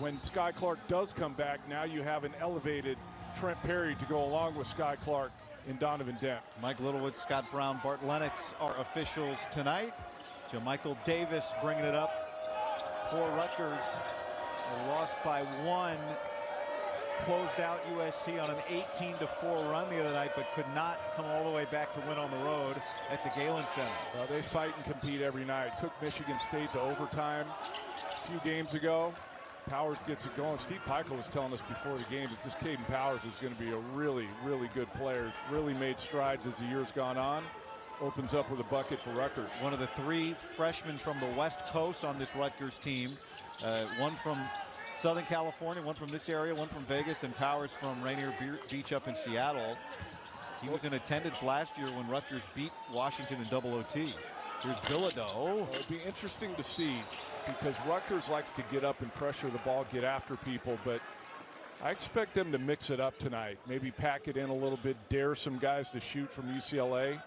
when Sky Clark does come back, now you have an elevated Trent Perry to go along with Sky Clark and Donovan Dent. Mike Littlewood, Scott Brown, Bart Lennox are officials tonight. Michael Davis bringing it up for Rutgers. They lost by 1. Closed out USC on an 18-4 run the other night, but could not come all the way back to win on the road at the Galen Center. Well, they fight and compete every night. Took Michigan State to overtime a few games ago. Powers gets it going. Steve Pikel was telling us before the game that this Caden Powers is going to be a really, really good player. He's really made strides as the year's gone on. Opens up with a bucket for Rutgers. One of the 3 freshmen from the West Coast on this Rutgers team. One from Southern California, one from this area, one from Vegas, and Powers from Rainier Beach up in Seattle. He was in attendance last year when Rutgers beat Washington in double OT. Here's Bilodeau. Well, it'd be interesting to see because Rutgers likes to get up and pressure the ball, get after people, but I expect them to mix it up tonight. Maybe pack it in a little bit, dare some guys to shoot from UCLA.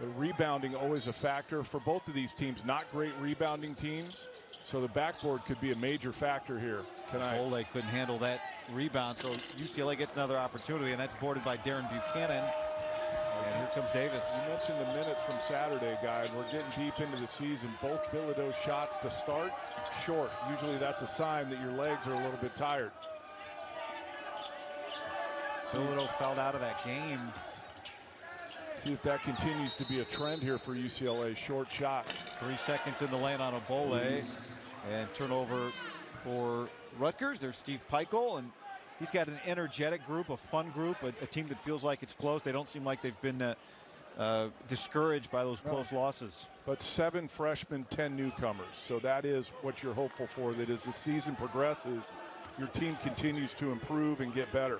The rebounding always a factor for both of these teams. Not great rebounding teams, so the backboard could be a major factor here tonight. They couldn't handle that rebound, so UCLA gets another opportunity, and that's boarded by Darren Buchanan. And here comes Davis. You mentioned the minutes from Saturday, guy. We're getting deep into the season. Both Bilodeau shots to start short. Usually that's a sign that your legs are a little bit tired. Bilodeau fouled out of that game. See if that continues to be a trend here for UCLA. Short shot. 3 seconds in the lane on a Bole. And turnover for Rutgers. There's Steve Pikel, and he's got an energetic group, a fun group, a team that feels like it's close. They don't seem like they've been discouraged by those close losses. But 7 freshmen, 10 newcomers. So that is what you're hopeful for, that as the season progresses, your team continues to improve and get better.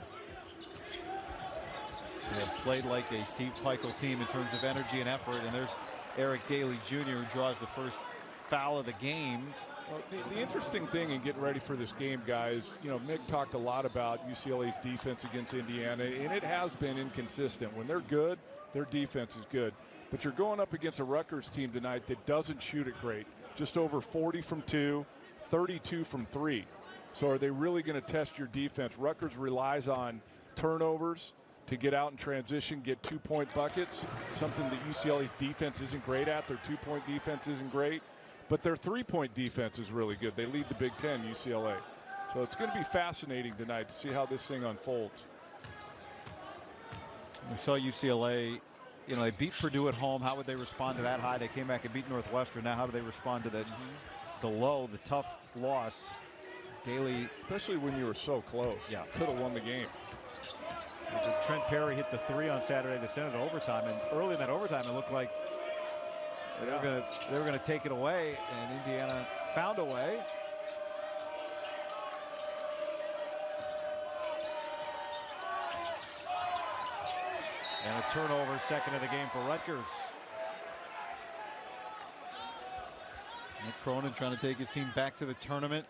They have played like a Steve Pikel team in terms of energy and effort. And there's Eric Daly Jr. who draws the first foul of the game. Well, the interesting thing in getting ready for this game, guys, you know, Mick talked a lot about UCLA's defense against Indiana, and it has been inconsistent. When they're good, their defense is good. But you're going up against a Rutgers team tonight that doesn't shoot it great. Just over 40 from 2, 32 from 3. So are they really going to test your defense? Rutgers relies on turnovers to get out in transition, get 2-point buckets, something that UCLA's defense isn't great at. Their 2-point defense isn't great, but their 3-point defense is really good. They lead the Big Ten, UCLA. So it's going to be fascinating tonight to see how this thing unfolds. We saw UCLA, you know, they beat Purdue at home. How would they respond to that high? They came back and beat Northwestern. Now how do they respond to the low, the tough loss? Daly, especially when you were so close. Yeah, could have won the game. Trent Perry hit the 3 on Saturday to send it to overtime, and early in that overtime it looked like they were going to take it away, and Indiana found a way. And a turnover, second of the game for Rutgers. Nick Cronin trying to take his team back to the tournament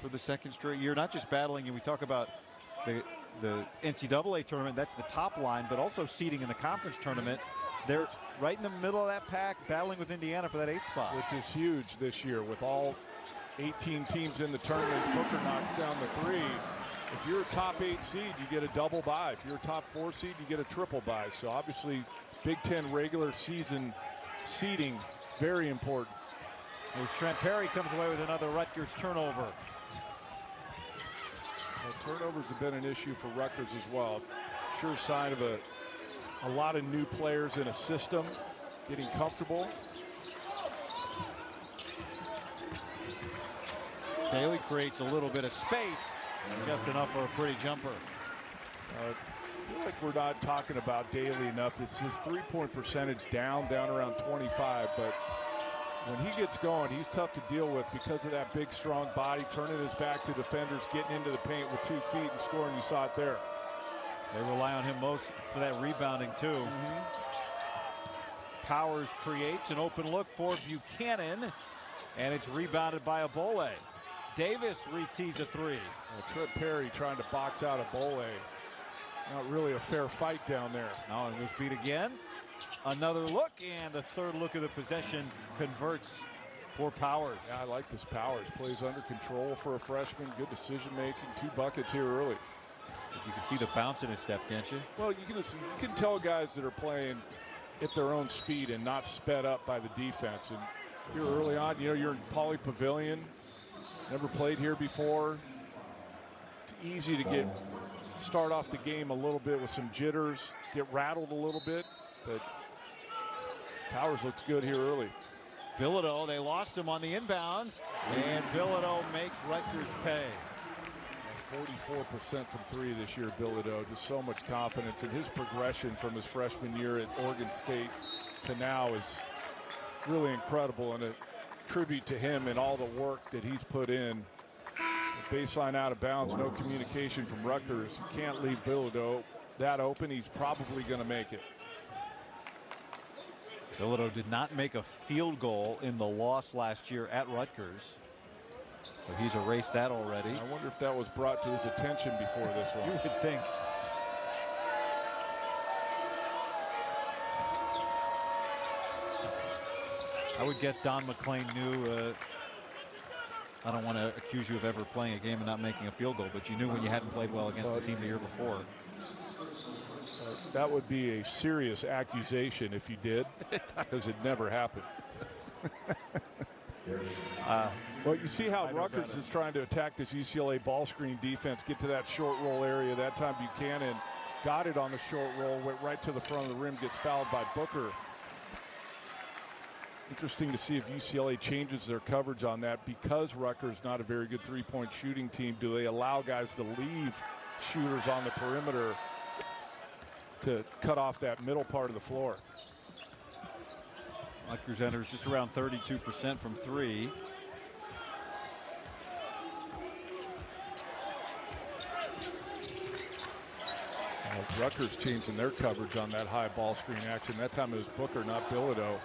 for the second straight year. Not just battling, and we talk about the NCAA tournament, that's the top line, but also seeding in the conference tournament. They're right in the middle of that pack, battling with Indiana for that 8th spot. Which is huge this year with all 18 teams in the tournament. Booker knocks down the 3. If you're a top 8 seed, you get a double bye. If you're a top 4 seed, you get a triple bye. So obviously Big Ten regular season seeding, very important. As Trent Perry comes away with another Rutgers turnover. Well, turnovers have been an issue for Rutgers as well. Sure sign of a lot of new players in a system, getting comfortable. Daly creates a little bit of space, just enough for a pretty jumper. I feel like we're not talking about Daly enough. It's his 3-point percentage down around 25, but when he gets going, he's tough to deal with because of that big, strong body, turning his back to defenders, getting into the paint with 2 feet and scoring. You saw it there. They rely on him most for that rebounding, too. Powers creates an open look for Buchanan, and it's rebounded by a Bole. Davis re-tees a 3. Trent Perry trying to box out a Bole. Not really a fair fight down there. Now it was beat again. Another look, and the third look of the possession converts for Powers. Yeah, I like this Powers. Plays under control for a freshman. Good decision making. 2 buckets here early. You can see the bounce in his step, can't you? Well, you can tell guys that are playing at their own speed and not sped up by the defense. And here early on, you know, you're in Pauley Pavilion. Never played here before. It's easy to start off the game a little bit with some jitters, get rattled a little bit, but Powers looks good here early. Bilodeau, they lost him on the inbounds, and Bilodeau makes Rutgers pay. 44% from 3 this year, Bilodeau. Just so much confidence, and his progression from his freshman year at Oregon State to now is really incredible, and a tribute to him and all the work that he's put in. The baseline out of bounds, no communication from Rutgers. You can't leave Bilodeau that open. He's probably going to make it. Bilodeau did not make a field goal in the loss last year at Rutgers. So he's erased that already. I wonder if that was brought to his attention before this one. You would think. I would guess Don McClain knew. I don't want to accuse you of ever playing a game and not making a field goal, but you knew when you hadn't played well against the team the year before. That would be a serious accusation if you did, because it never happened. Well, you see how Rutgers is trying to attack this UCLA ball screen defense, get to that short roll area. That time Buchanan got it on the short roll, went right to the front of the rim, gets fouled by Booker. Interesting to see if UCLA changes their coverage on that, because Rutgers not a very good three-point shooting team. Do they allow guys to leave shooters on the perimeter to cut off that middle part of the floor? Rutgers enters just around 32% from 3. Rutgers changing their coverage on that high ball screen action. That time it was Booker, not Bilodeau.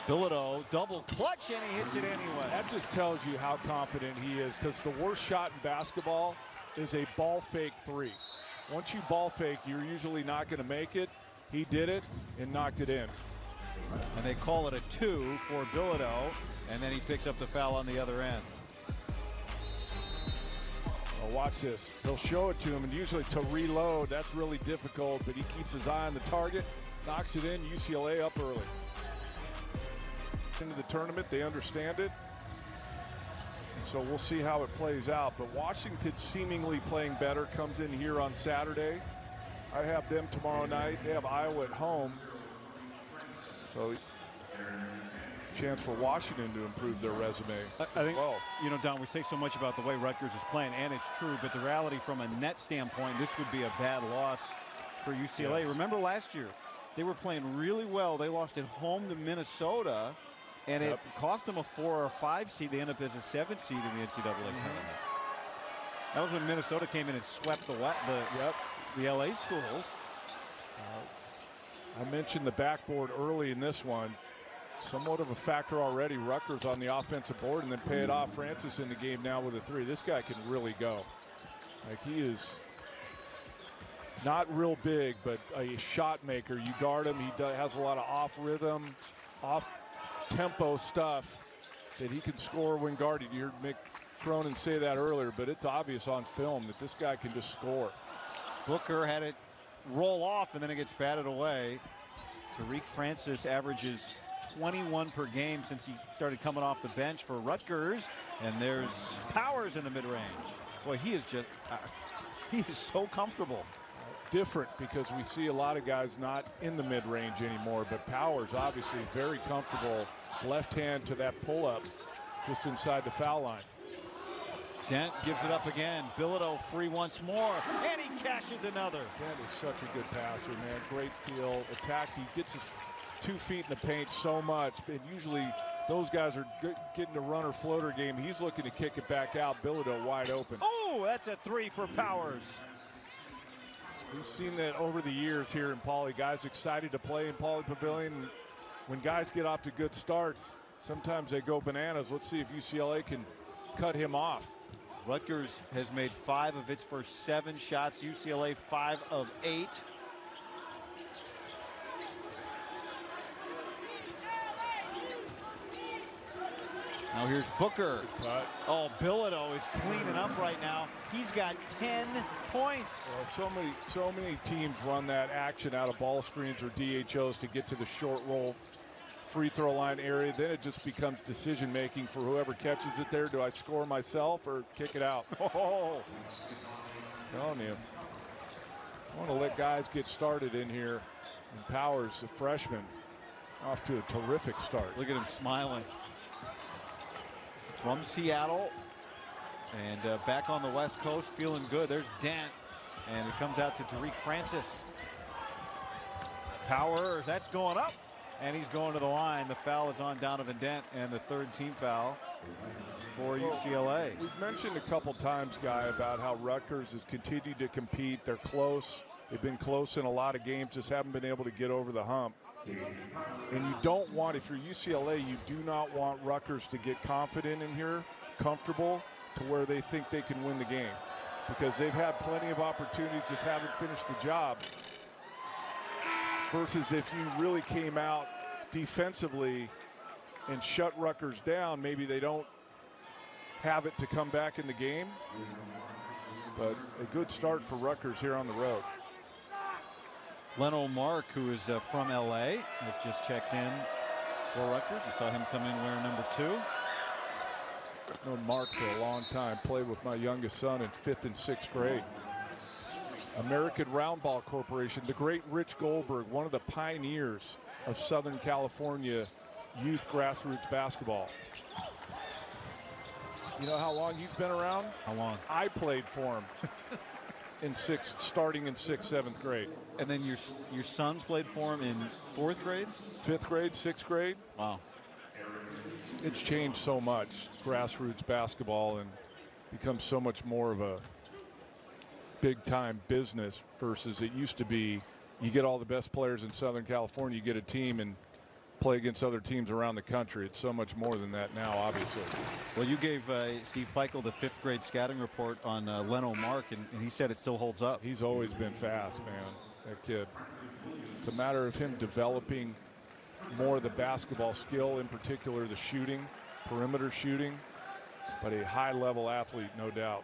Bilodeau double clutch, and he hits it anyway. That just tells you how confident he is, because the worst shot in basketball is a ball fake 3. Once you ball fake, you're usually not going to make it. He did it and knocked it in. And they call it a 2 for Bilodeau, and then he picks up the foul on the other end. Well, watch this. They'll show it to him, and usually to reload, that's really difficult, but he keeps his eye on the target, knocks it in. UCLA up early. Into the tournament, they understand it. So we'll see how it plays out. But Washington seemingly playing better, comes in here on Saturday. I have them tomorrow night. They have Iowa at home. So chance for Washington to improve their resume. I think, you know, Don, we say so much about the way Rutgers is playing, and it's true, but the reality from a net standpoint, this would be a bad loss for UCLA. Yes. Remember last year, they were playing really well. They lost at home to Minnesota, and it cost them a 4 or 5 seed. They end up as a 7 seed in the NCAA tournament. That was when Minnesota came in and swept the LA schools. I mentioned the backboard early in this one. Somewhat of a factor already. Rutgers on the offensive board, and then pay it off. Francis in the game now with a 3. This guy can really go. Like, he is not real big, but a shot maker. You guard him. He has a lot of off rhythm, off tempo stuff that he can score when guarded. You heard Mick Cronin say that earlier, but it's obvious on film that this guy can just score. Booker had it roll off, and then it gets batted away. Tariq Francis averages 21 per game since he started coming off the bench for Rutgers, and there's Powers in the mid-range. Boy, he is just he is so comfortable. Different, because we see a lot of guys not in the mid-range anymore, but Powers obviously very comfortable. Left hand to that pull-up just inside the foul line. Dent gives it up again. Bilodeau free once more, and he cashes another. Dent is such a good passer, man. Great feel, attack. He gets his 2 feet in the paint so much, and usually those guys are getting the runner floater game. He's looking to kick it back out. Bilodeau wide open. Oh, that's a 3 for Powers. We've seen that over the years here in Pauley. Guys excited to play in Pauley Pavilion. When guys get off to good starts, sometimes they go bananas. Let's see if UCLA can cut him off. Rutgers has made 5 of its first 7 shots. UCLA 5 of 8. Now here's Booker. Cut. Oh, Bilodeau is cleaning up right now. He's got 10 points. Well, so many teams run that action out of ball screens or DHOs to get to the short roll free throw line area. Then it just becomes decision making for whoever catches it there. Do I score myself or kick it out? Oh, Telling you, I want to let guys get started in here. And Powers, the freshman, off to a terrific start. look at him smiling. From Seattle and back on the West Coast, feeling good. There's Dent, and it comes out to Tariq Francis. Powers, that's going up, and he's going to the line. The foul is on Donovan Dent, and the third team foul for UCLA. We've mentioned a couple times, Guy, about how Rutgers has continued to compete. They're close. They've been close in a lot of games, just haven't been able to get over the hump. And you don't want, if you're UCLA, you do not want Rutgers to get confident in here, comfortable, to where they think they can win the game. Because they've had plenty of opportunities, just haven't finished the job. Versus if you really came out defensively and shut Rutgers down, maybe they don't have it to come back in the game. But a good start for Rutgers here on the road. Leno Mark, who is from LA, has just checked in for Rutgers. You saw him come in wearing number 2. Known Mark for a long time. Played with my youngest son in 5th and 6th grade. American Roundball Corporation, the great Rich Goldberg, one of the pioneers of Southern California youth grassroots basketball. You know how long he's been around? How long? I played for him in starting in 6th, 7th grade. And then your son played for him in 4th grade? 5th grade, 6th grade. Wow. It's changed so much, grassroots basketball, and becomes so much more of a big-time business versus it used to be. You get all the best players in Southern California, you get a team and play against other teams around the country. It's so much more than that now, obviously. Well, you gave Steve Peichel the 5th grade scouting report on Leno Mark, and he said it still holds up. He's always been fast, man, that kid. It's a matter of him developing more of the basketball skill, in particular the shooting, perimeter shooting, but a high-level athlete, no doubt.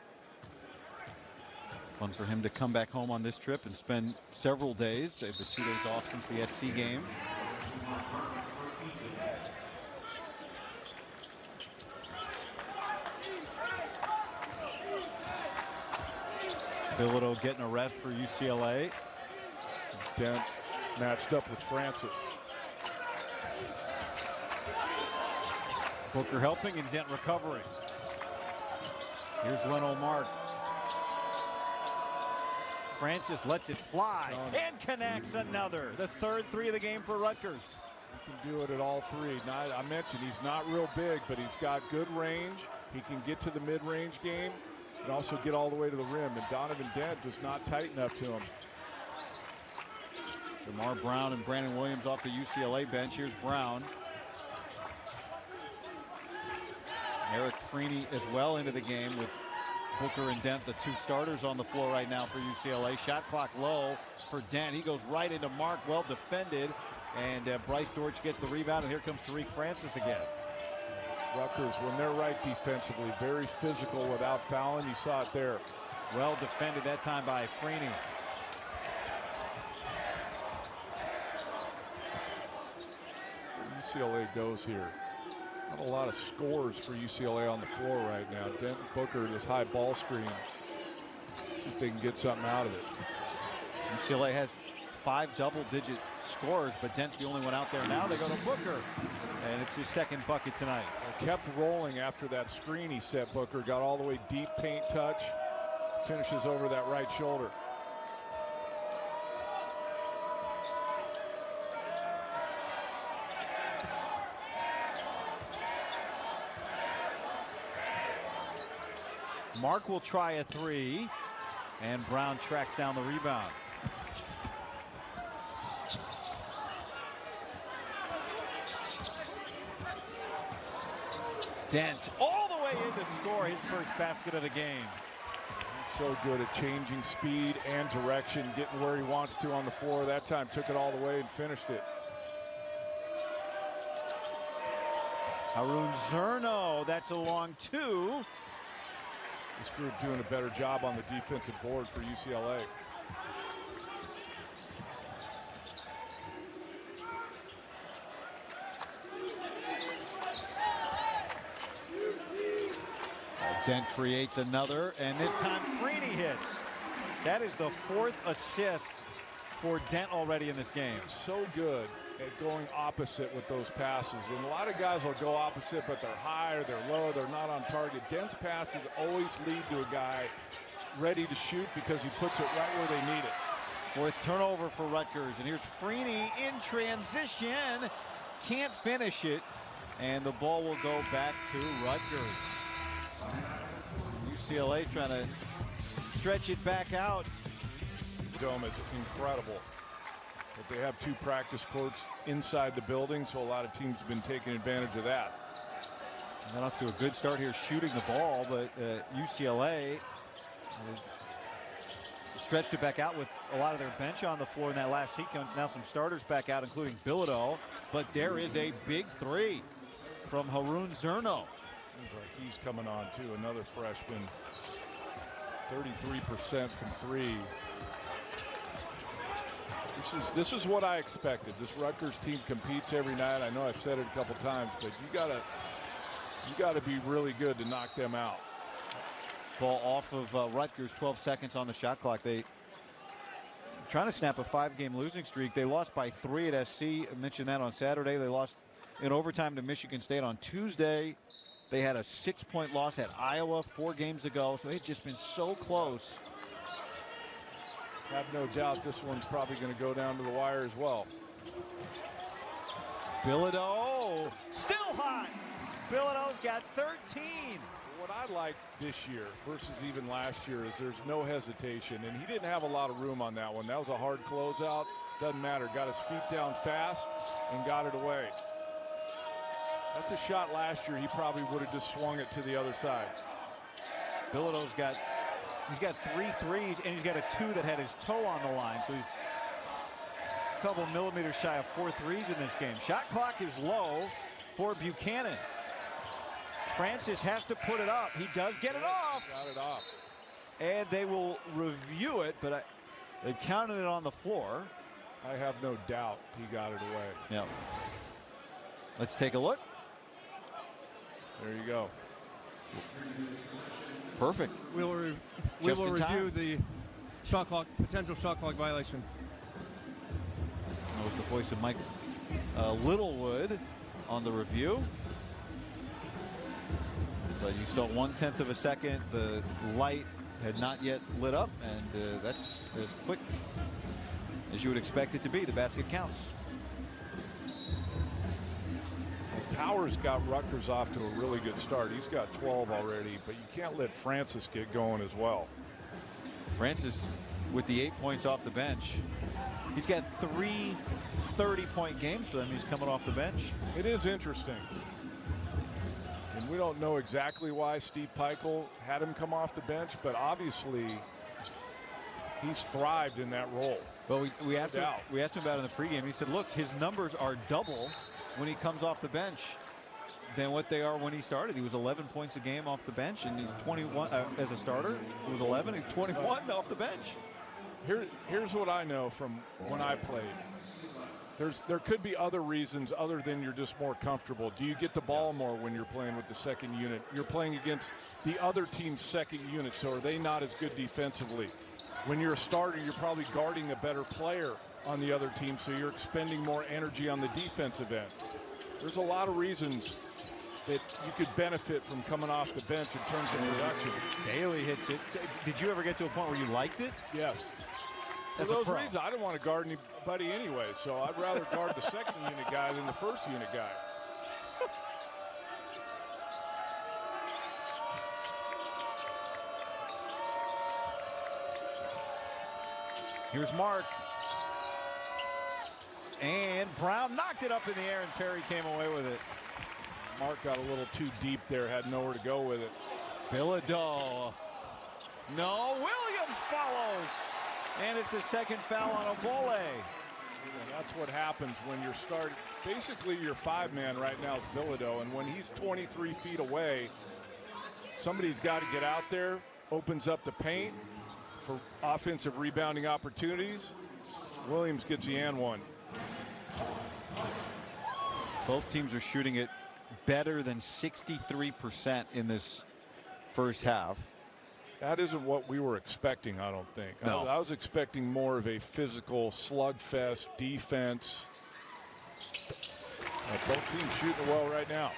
Fun for him to come back home on this trip and spend several days, the 2 days off since the SC game. Bilodeau getting a rest for UCLA. Dent matched up with Francis. Booker helping and Dent recovering. Here's Leno Mark. Francis lets it fly and connects another. The third 3 of the game for Rutgers. He can do it at all 3. Now, I mentioned he's not real big, but he's got good range. He can get to the mid-range game and also get all the way to the rim. And Donovan Dent does not tighten up to him. Jamar Brown and Brandon Williams off the UCLA bench. Here's Brown. Eric Freeney as well into the game with Booker and Dent, the 2 starters on the floor right now for UCLA. Shot clock low for Dent. He goes right into Mark, well defended. And Bryce Dortch gets the rebound, and here comes Tariq Francis again. Rutgers, when they're right defensively, very physical without fouling. You saw it there. Well defended that time by Freeney. UCLA goes here. Not a lot of scores for UCLA on the floor right now. Dent, Booker, this high ball screen. See if they can get something out of it. UCLA has 5 double-digit scores, but Dent's the only one out there now. They go to Booker, and it's his 2nd bucket tonight. Kept rolling after that screen he set. Booker got all the way deep, paint touch, finishes over that right shoulder. Mark will try a 3, and Brown tracks down the rebound. Dent all the way in to score his first basket of the game. He's so good at changing speed and direction, getting where he wants to on the floor. That time took it all the way and finished it. Harun Zerno, that's a long 2. This group doing a better job on the defensive board for UCLA. Dent creates another, and this time Freeney hits. That is the 4th assist for Dent already in this game. So good at going opposite with those passes. And a lot of guys will go opposite, but they're high or they're low, they're not on target. Dent's passes always lead to a guy ready to shoot because he puts it right where they need it. 4th turnover for Rutgers, and here's Freeney in transition. Can't finish it, and the ball will go back to Rutgers. UCLA trying to stretch it back out. Dome is incredible. But they have 2 practice courts inside the building, so a lot of teams have been taking advantage of that. Got off to a good start here shooting the ball, but UCLA stretched it back out with a lot of their bench on the floor in that last sequence. Now some starters back out, including Bilodeau, but there is a big 3 from Harun Zerno. Seems like he's coming on too, another freshman. 33% from 3. This is what I expected. This Rutgers team competes every night. I know I've said it a couple times, but you gotta be really good to knock them out. Ball off of Rutgers, 12 seconds on the shot clock. They trying to snap a 5-game losing streak. They lost by 3 at SC. I mentioned that on Saturday. They lost in overtime to Michigan State on Tuesday. They had a 6-point loss at Iowa 4 games ago, so it's just been so close. Have no doubt this one's probably going to go down to the wire as well. Bilodeau still hot. Bilodeau's got 13. What I like this year versus even last year is there's no hesitation, and he didn't have a lot of room on that one. That was a hard closeout. Doesn't matter. Got his feet down fast and got it away. That's a shot last year. He probably would have just swung it to the other side. Bilodeau's got 3 threes, and he's got a 2 that had his toe on the line. So he's a couple millimeters shy of 4 threes in this game. Shot clock is low for Buchanan. Francis has to put it up. He does get it off. Got it off. And they will review it, but they counted it on the floor. I have no doubt he got it away. Yeah. Let's take a look. There you go. Perfect. We will review the shot clock, potential shot clock violation. That was the voice of Mike Littlewood on the review. But you saw 1/10 of a second. The light had not yet lit up, and that's as quick as you would expect it to be. The basket counts. Powers got Rutgers off to a really good start. He's got 12 already, but you can't let Francis get going as well. Francis with the 8 points off the bench. He's got 3 30-point games for them. He's coming off the bench. It is interesting. And we don't know exactly why Steve Peichel had him come off the bench, but obviously he's thrived in that role. Well, we asked him about it in the pregame. He said, look, his numbers are double when he comes off the bench than what they are when he started. He was 11 points a game off the bench, and he's 21 as a starter. He was 11. He's 21 off the bench. Here's what I know from when I played. There could be other reasons other than you're just more comfortable. Do you get the ball more when you're playing with the second unit? You're playing against the other team's second unit, so are they not as good defensively? When you're a starter, you're probably guarding a better player on the other team, so you're expending more energy on the defensive end. There's a lot of reasons that you could benefit from coming off the bench in terms of production. Daly hits it. Did you ever get to a point where you liked it? Yes. For those reasons, I didn't want to guard anybody anyway, so I'd rather guard the second unit guy than the first unit guy. Here's Mark. And Brown knocked it up in the air, and Perry came away with it. Mark got a little too deep there, had nowhere to go with it. Bilodeau. No, Williams follows. And it's the second foul on Obole. And that's what happens when you're starting. Basically, your 5-man right now is Bilodeau, and when he's 23 feet away, somebody's got to get out there, opens up the paint for offensive rebounding opportunities. Williams gets the and one. Both teams are shooting it better than 63% in this first half. That isn't what we were expecting, I don't think. No. I was expecting more of a physical slugfest defense. Both teams shooting well right now.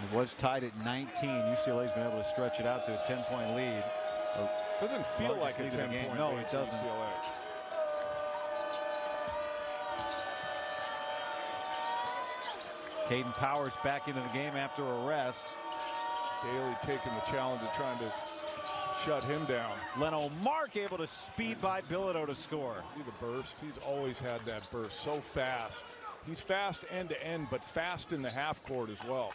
It was tied at 19. UCLA's been able to stretch it out to a 10-point lead. Doesn't feel like a 10-point No, lead it to doesn't. UCLA. Caden Powers back into the game after a rest. Daly taking the challenge of trying to shut him down. Leno Mark able to speed by Bilodeau to score. See the burst? He's always had that burst, so fast. He's fast end to end, but fast in the half court as well.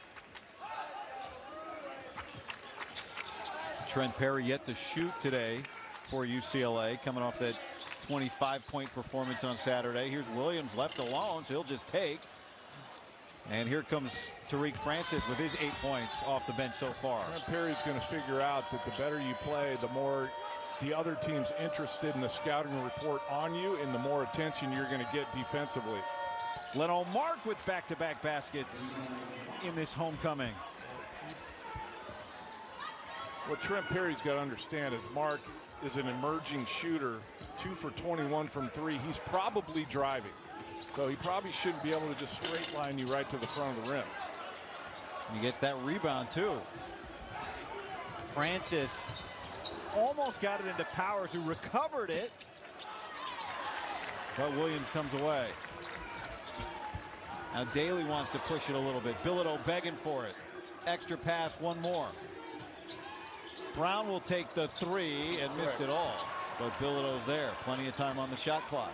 Trent Perry yet to shoot today for UCLA, coming off that 25-point performance on Saturday. Here's Williams left alone, so he'll just take. And here comes Tariq Francis with his 8 points off the bench so far. Trent Perry's going to figure out that the better you play, the more the other team's interested in the scouting report on you, and the more attention you're going to get defensively. Leno Mark with back-to-back baskets in this homecoming. What Trent Perry's got to understand is Mark is an emerging shooter, 2 for 21 from 3. He's probably driving. So he probably shouldn't be able to just straight line you right to the front of the rim. And he gets that rebound too. Francis almost got it into Powers, who recovered it. But Williams comes away. Now Daly wants to push it a little bit. Bilodeau begging for it. Extra pass, one more. Brown will take the 3 and missed it all. But Bilodeau's there. Plenty of time on the shot clock.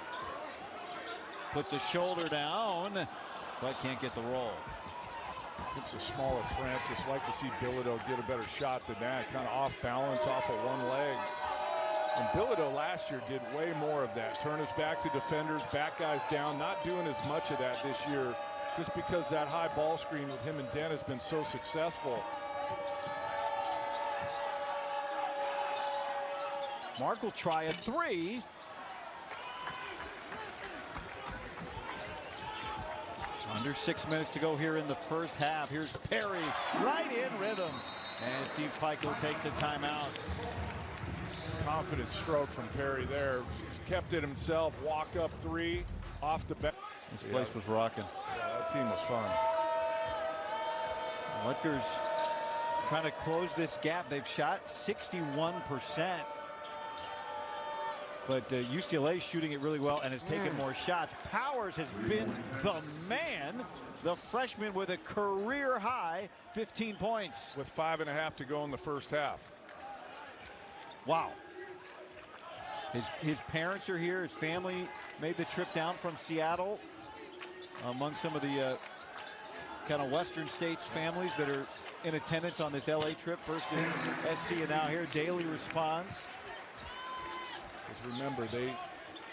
Puts a shoulder down, but can't get the roll. It's a smaller Francis. Like to see Bilodeau get a better shot than that. Kind of off balance off of one leg. And Bilodeau last year did way more of that. Turn his back to defenders, back guys down. Not doing as much of that this year, just because that high ball screen with him and Den has been so successful. Mark will try a 3. Under 6 minutes to go here in the first half. Here's Perry right in rhythm. And Steve Pikiell takes a timeout. Confident stroke from Perry there. He's kept it himself. Walk up 3 off the back. This place was rocking. Yeah, that team was fun. Rutgers trying to close this gap. They've shot 61%. But UCLA shooting it really well and has taken more shots. Powers has been the man. The freshman with a career high 15 points. With 5.5 to go in the first half. Wow. His parents are here. His family made the trip down from Seattle. Among some of the kind of Western States families that are in attendance on this LA trip. First in SC and now here. Daly responds. Remember,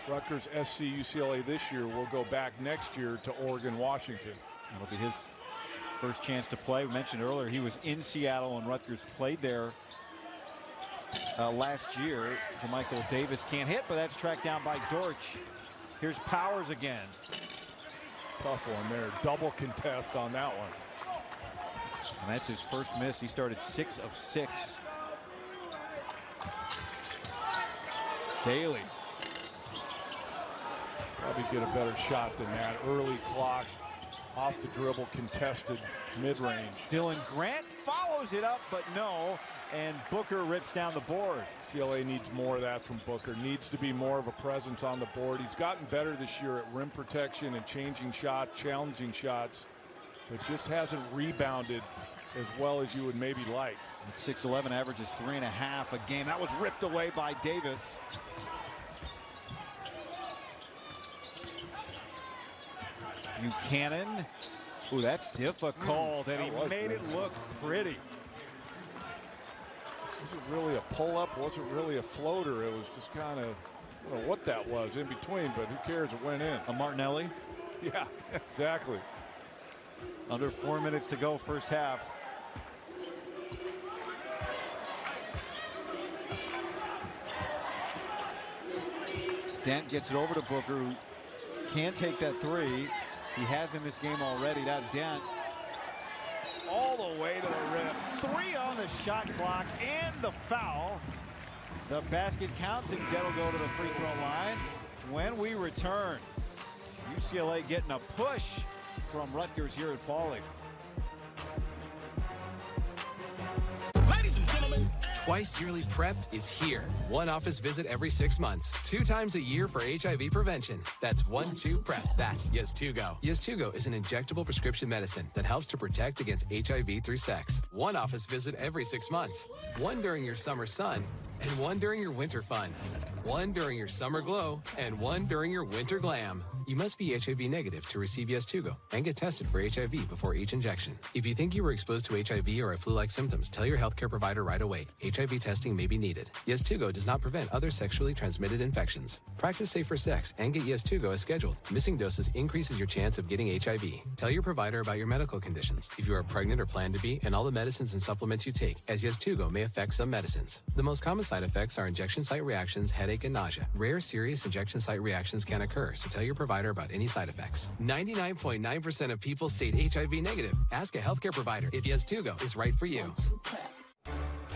Rutgers SC UCLA this year will go back next year to Oregon, Washington. That'll be his first chance to play. We mentioned earlier he was in Seattle and Rutgers played there last year. JaMychal Davis can't hit, but that's tracked down by Dortch. Here's Powers again. Tough one there. Double contest on that one. And that's his first miss. He started 6 of 6. Daly. Probably get a better shot than that. Early clock, off the dribble, contested mid-range. Dylan Grant follows it up, but no. And Booker rips down the board. UCLA needs more of that from Booker. Needs to be more of a presence on the board. He's gotten better this year at rim protection and changing shots, challenging shots, but just hasn't rebounded as well as you would maybe like. 6'11", averages 3.5 a game. That was ripped away by Davis. Buchanan. Ooh, that's difficult, and he made it look pretty. Was it really a pull-up? Was it really a floater? It was just kind of I don't know what that was in between, but who cares? It went in. A Martinelli. Yeah, exactly. Under 4 minutes to go, first half. Dent gets it over to Booker, who can't take that three. He has in this game already. That Dent all the way to the rim. 3 on the shot clock and the foul. The basket counts and Dent will go to the free throw line. When we return, UCLA getting a push from Rutgers here at Pauley. Ladies and gentlemen, Twice yearly prep is here. One office visit every 6 months. 2 times a year for HIV prevention. That's 1-2 prep. That's Yes2Go. Yes2Go is an injectable prescription medicine that helps to protect against HIV through sex. One office visit every 6 months. One during your summer sun, and one during your winter fun. One during your summer glow, and one during your winter glam. You must be HIV negative to receive Yes2Go and get tested for HIV before each injection. If you think you were exposed to HIV or have flu-like symptoms, tell your healthcare provider right away. HIV testing may be needed. Yes2Go does not prevent other sexually transmitted infections. Practice safer sex and get Yes2Go as scheduled. Missing doses increases your chance of getting HIV. Tell your provider about your medical conditions, if you are pregnant or plan to be, and all the medicines and supplements you take, as Yes2Go may affect some medicines. The most common side effects are injection site reactions, headache, and nausea. Rare serious injection site reactions can occur, so tell your provider about any side effects. 99.9% of people state HIV negative. Ask a healthcare provider if Yes2Go is right for you.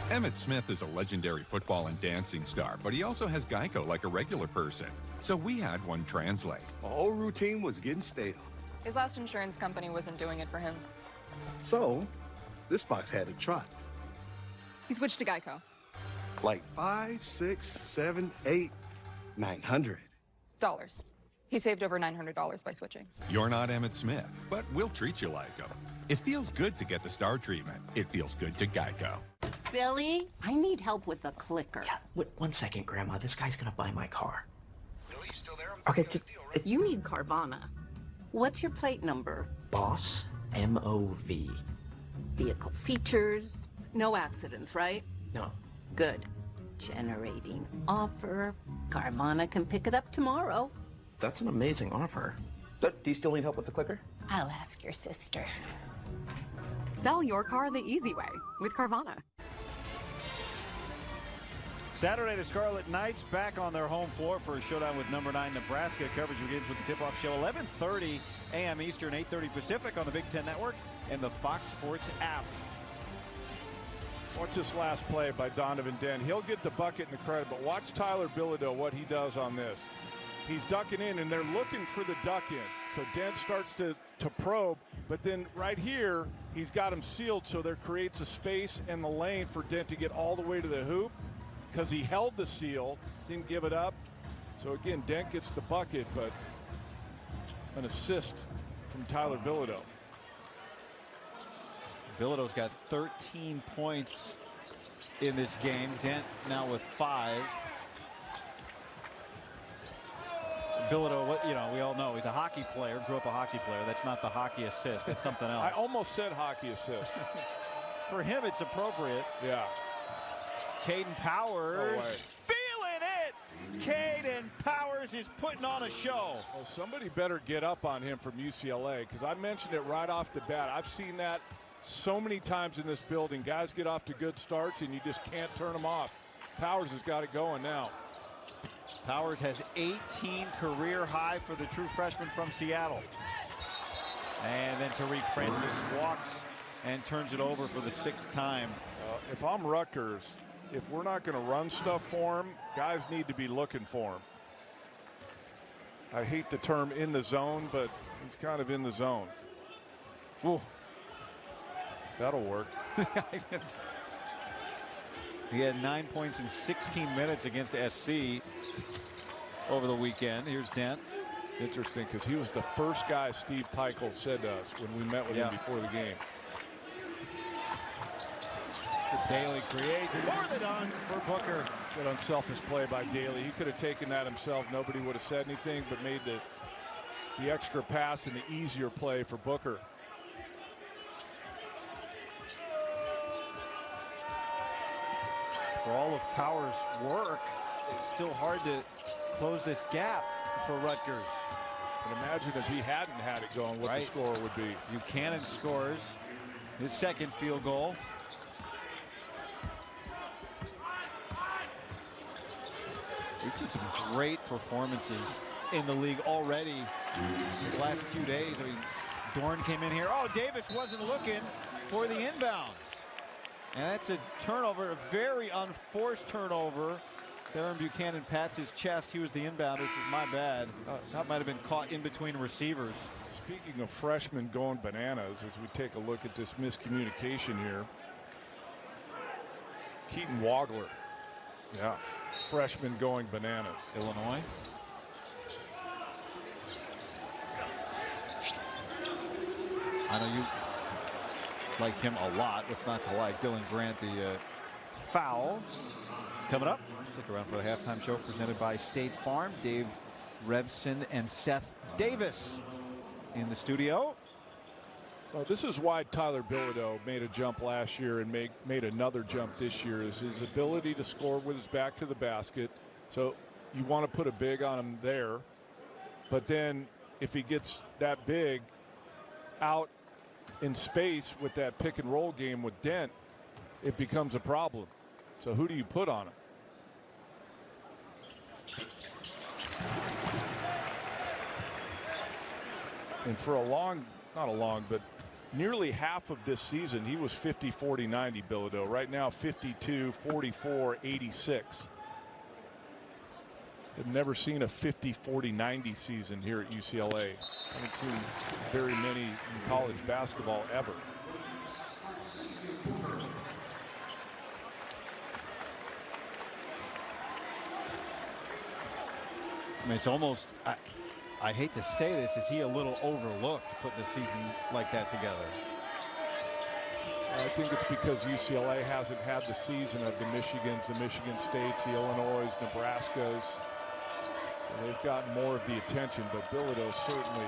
Emmitt Smith is a legendary football and dancing star, but he also has Geico like a regular person. So we had one translate. The whole routine was getting stale. His last insurance company wasn't doing it for him. So, this box had to trot. He switched to Geico. Like 5, 6, 7, 8, 900. Dollars. He saved over $900 by switching. You're not Emmitt Smith, but we'll treat you like him. It feels good to get the star treatment. It feels good to Geico. Billy, I need help with a clicker. Yeah, wait 1 second, Grandma. This guy's gonna buy my car. Billy, you still there? Okay, You need Carvana. What's your plate number? Boss, M-O-V. Vehicle features, no accidents, right? No. Good. Generating offer. Carvana can pick it up tomorrow. That's an amazing offer. Do you still need help with the clicker? I'll ask your sister. Sell your car the easy way with Carvana. Saturday, the Scarlet Knights back on their home floor for a showdown with number 9 Nebraska. Coverage begins with the tip-off show 11:30 a.m. Eastern, 8:30 Pacific on the Big Ten Network and the Fox Sports app. Watch this last play by Donovan Dent. He'll get the bucket and the credit, but watch Tyler Bilodeau, what he does on this. He's ducking in, and they're looking for the duck in. So Dent starts to probe, but then right here, he's got him sealed, so there creates a space in the lane for Dent to get all the way to the hoop because he held the seal, didn't give it up. So again, Dent gets the bucket, but an assist from Tyler Bilodeau. Bilodeau's got 13 points in this game. Dent now with 5. Bilodeau, you know, we all know he's a hockey player, grew up a hockey player. That's not the hockey assist. That's something else. I almost said hockey assist. For him, it's appropriate. Yeah. Caden Powers feeling it. Caden Powers is putting on a show. Well, somebody better get up on him from UCLA because I mentioned it right off the bat. I've seen that so many times in this building. Guys get off to good starts and you just can't turn them off. Powers has got it going now. Powers has 18 career high for the true freshman from Seattle. And then Tariq Francis walks and turns it over for the 6th time. If I'm Rutgers, if we're not going to run stuff for him, guys need to be looking for him. I hate the term in the zone, but he's kind of in the zone. Ooh. That'll work. He had 9 points in 16 minutes against SC over the weekend. Here's Dent. Interesting, because he was the first guy Steve Peichel said to us when we met with him before the game. Daly creates more than done for Booker. Good unselfish play by Daly. He could have taken that himself. Nobody would have said anything, but made the extra pass and the easier play for Booker. For all of Powers' work, it's still hard to close this gap for Rutgers. But imagine if he hadn't had it going, what the score would be. Buchanan scores his second field goal. We've seen some great performances in the league already in the last few days. I mean, Dorn came in here. Oh, Davis wasn't looking for the inbounds. And that's a turnover, a very unforced turnover. Darren Buchanan pats his chest. He was the inbounder. This is my bad. That might have been caught in between receivers. Speaking of freshmen going bananas, as we take a look at this miscommunication here. Keaton Wagler. Yeah. Freshman going bananas. Illinois. I know you like him a lot. What's not to like? Dylan Grant, the foul. Coming up, stick around for the halftime show presented by State Farm. Dave Revson and Seth Davis in the studio. Well, this is why Tyler Bilodeau made a jump last year and made another jump this year, is his ability to score with his back to the basket. So you want to put a big on him there. But then if he gets that big out in space with that pick and roll game with Dent, it becomes a problem. So who do you put on him? And for but nearly half of this season, he was 50, 40, 90, Bilodeau. Right now, 52, 44, 86. I've never seen a 50, 40, 90 season here at UCLA. I haven't seen very many in college basketball ever. I mean, it's almost, I hate to say this, is he a little overlooked putting a season like that together? I think it's because UCLA hasn't had the season of the Michigans, the Michigan States, the Illinois, Nebraskas. So they've gotten more of the attention, but Bilodeau certainly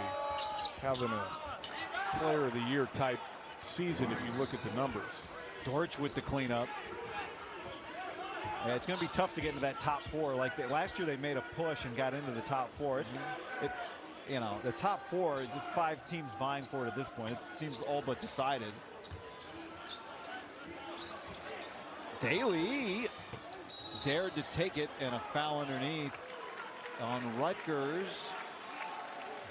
having a player of the year type season if you look at the numbers. Dortch with the cleanup. Yeah, it's going to be tough to get into that top four. Like last year, they made a push and got into the top four. You know, the top four, 5 teams vying for it at this point. It seems all but decided. Daly dared to take it, and a foul underneath on Rutgers.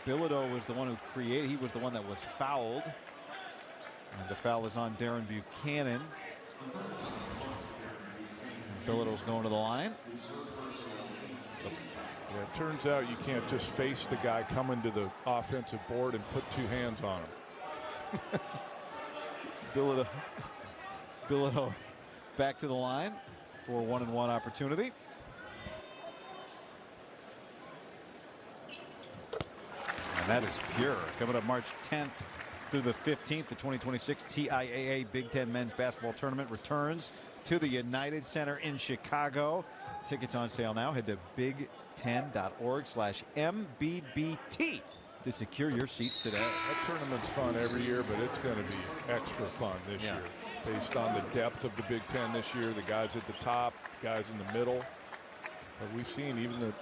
Bilodeau was the one who created. He was the one that was fouled. And the foul is on Darren Buchanan. Bilodeau's going to the line. Yeah, it turns out you can't just face the guy coming to the offensive board and put 2 hands on him. Bilodeau back to the line for 1-and-1 opportunity. And that is pure. Coming up March 10th through the 15th, the 2026 TIAA Big Ten Men's Basketball Tournament returns to the United Center in Chicago. Tickets on sale now. Head to big10.org/MBBT to secure your seats today. That tournament's fun every year, but it's going to be extra fun this year based on the depth of the Big Ten this year, the guys at the top, guys in the middle. But we've seen even the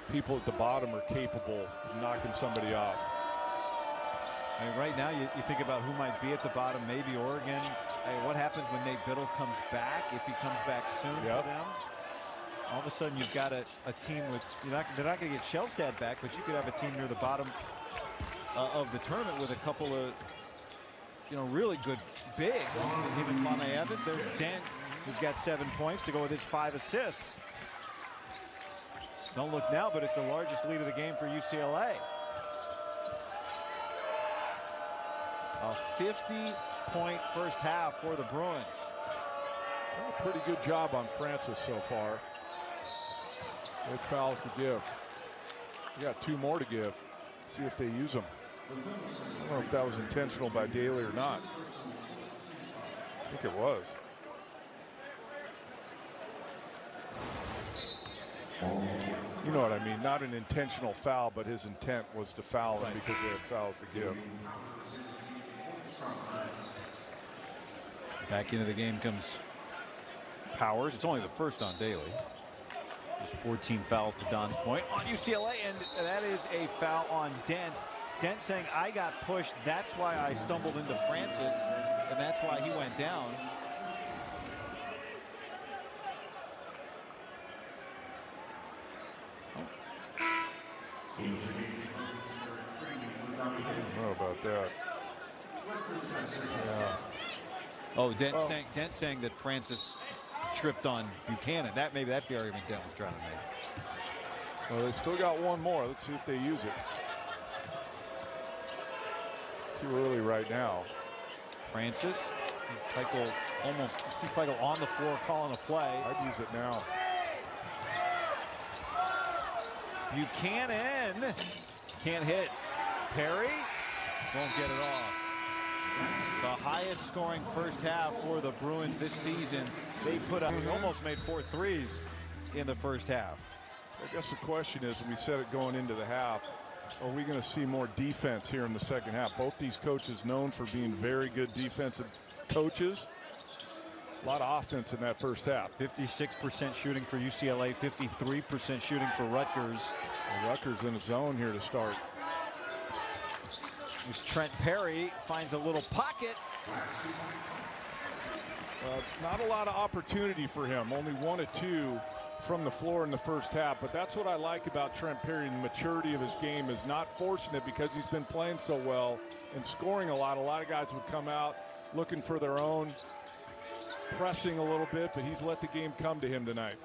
people at the bottom are capable of knocking somebody off. And right now you think about who might be at the bottom, maybe Oregon. Hey, what happens when Nate Biddle comes back, if he comes back soon for them? All of a sudden you've got a team with, they're not going to get Shellstad back, but you could have a team near the bottom of the tournament with a couple of really good bigs. Him and Monet Evans. There's Dent, who's got 7 points to go with his 5 assists. Don't look now, but it's the largest lead of the game for UCLA. A 50-point first half for the Bruins. Well, a pretty good job on Francis so far. 8 fouls to give. We got 2 more to give. See if they use them. I don't know if that was intentional by Daly or not. I think it was. You know what I mean? Not an intentional foul, but his intent was to foul him because they had fouls to give. Back into the game comes Powers. It's only the first on Daly. Just 14 fouls to Don's point on UCLA, and that is a foul on Dent. Dent saying, I got pushed, that's why I stumbled into Francis, and that's why he went down. I don't know about that. Yeah. Oh, Dent saying that Francis tripped on Buchanan. Maybe that's the argument Dent was trying to make. Well, they still got one more. Let's see if they use it. Too early right now. Francis, Steve Peichel on the floor calling a play. I'd use it now. Buchanan can't hit. Perry won't get it off. The highest scoring first half for the Bruins this season. They put up, almost made 4 threes in the first half. I guess the question is, and we said it going into the half, are we going to see more defense here in the second half? Both these coaches known for being very good defensive coaches. A lot of offense in that first half. 56% shooting for UCLA, 53% shooting for Rutgers. Well, Rutgers in a zone here to start. As Trent Perry finds a little pocket. Not a lot of opportunity for him. Only 1 of 2 from the floor in the first half. But that's what I like about Trent Perry. The maturity of his game is not forcing it because he's been playing so well and scoring a lot. A lot of guys would come out looking for their own, pressing a little bit, but he's let the game come to him tonight.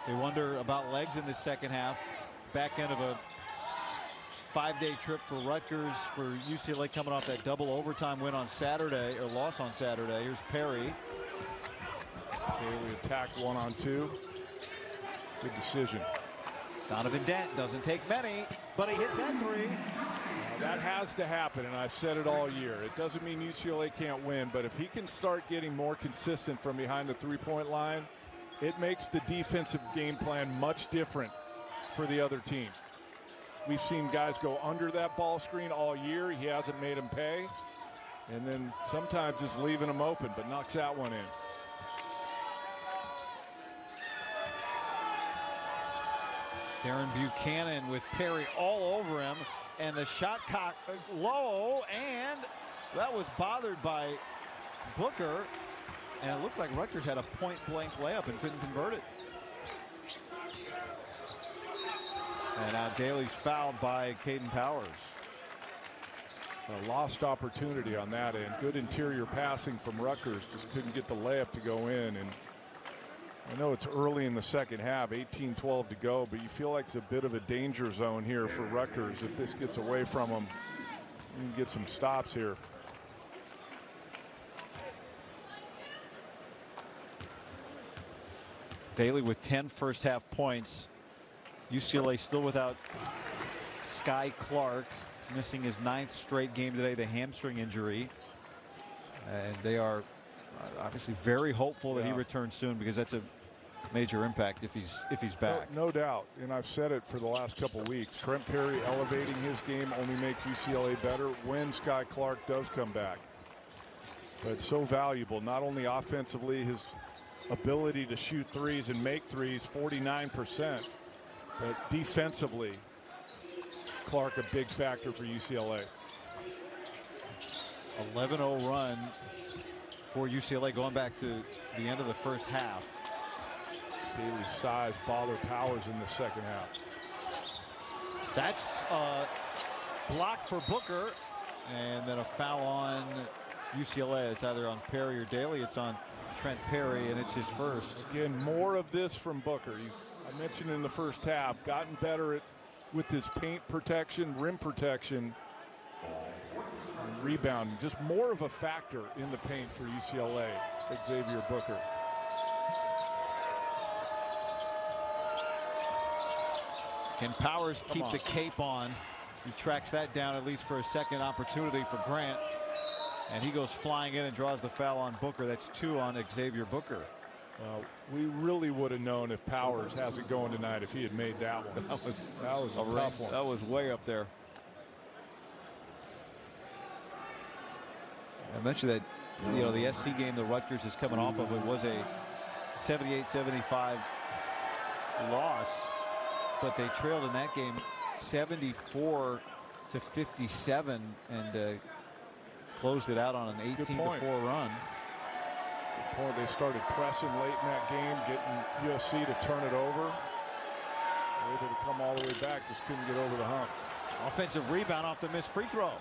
They wonder about legs in the second half. Back end of a 5-day trip for Rutgers, for UCLA coming off that double overtime win on Saturday, or loss on Saturday. Here's Perry. Bailey attack 1-on-2. Good decision. Donovan Dent doesn't take many, but he hits that 3. That has to happen, and I've said it all year. It doesn't mean UCLA can't win, but if he can start getting more consistent from behind the three-point line, it makes the defensive game plan much different for the other team. We've seen guys go under that ball screen all year. He hasn't made them pay, and then sometimes just leaving them open, but knocks that one in. Darren Buchanan with Perry all over him, and the shot cock low, and that was bothered by Booker, and it looked like Rutgers had a point-blank layup and couldn't convert it. And now Daly's fouled by Caden Powers. A lost opportunity on that end. Good interior passing from Rutgers, just couldn't get the layup to go in. And I know it's early in the second half, 18-12 to go, but you feel like it's a bit of a danger zone here for Rutgers. If this gets away from them, you can get some stops here. Daly with 10 first half points. UCLA still without Sky Clark, missing his 9th straight game today, the hamstring injury. And they are obviously very hopeful that he returns soon, because that's a major impact if he's back. No doubt, and I've said it for the last couple weeks. Trent Perry elevating his game only makes UCLA better when Sky Clark does come back. But it's so valuable, not only offensively, his ability to shoot threes and make threes, 49%, but defensively, Clark a big factor for UCLA. 11-0 run for UCLA going back to the end of the first half. Daly's size bother Powers in the second half. That's a block for Booker, and then a foul on UCLA. It's either on Perry or Daly. It's on Trent Perry, and it's his first. Again, more of this from Booker. I mentioned in the first half, gotten better with his paint protection, rim protection, and rebounding. Just more of a factor in the paint for UCLA, Xavier Booker. Can Powers keep the cape on? He tracks that down at least for a second opportunity for Grant. And he goes flying in and draws the foul on Booker. That's 2 on Xavier Booker. We really would have known if Powers has it going tonight if he had made that one. That was a tough one. That was way up there. I mentioned that, the SC game that Rutgers is coming off of, it was a 78-75 loss, but they trailed in that game 74-57 and closed it out on an 18-4 run. Good point. They started pressing late in that game, getting USC to turn it over. They were able to come all the way back, just couldn't get over the hump. Offensive rebound off the missed free throw.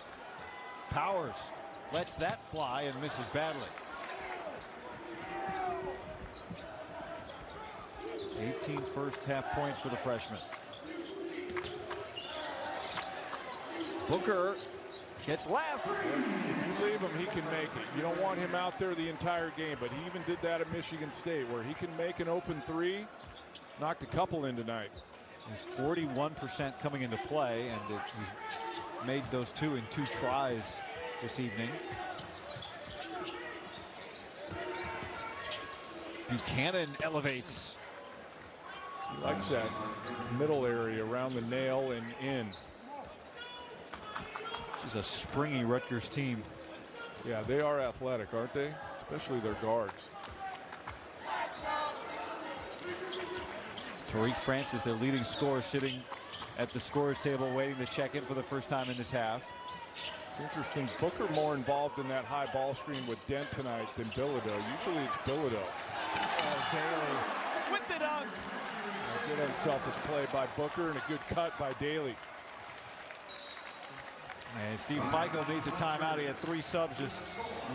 Powers lets that fly and misses badly. 18 first half points for the freshman. Booker gets left. If you leave him, he can make it. You don't want him out there the entire game, but he even did that at Michigan State, where he can make an open three. Knocked a couple in tonight. He's 41% coming into play, and he's made those two in 2 tries this evening. Buchanan elevates. He likes that middle area around the nail and in. This is a springy Rutgers team. Yeah, they are athletic, aren't they? Especially their guards. Tariq Francis, their leading scorer, sitting at the scorer's table waiting to check in for the first time in this half. It's interesting. Booker more involved in that high ball screen with Dent tonight than Bilodeau. Usually it's Bilodeau. Oh, Daly with the dunk. A good unselfish play by Booker and a good cut by Daly. And Steve Michael needs a timeout. He had 3 subs just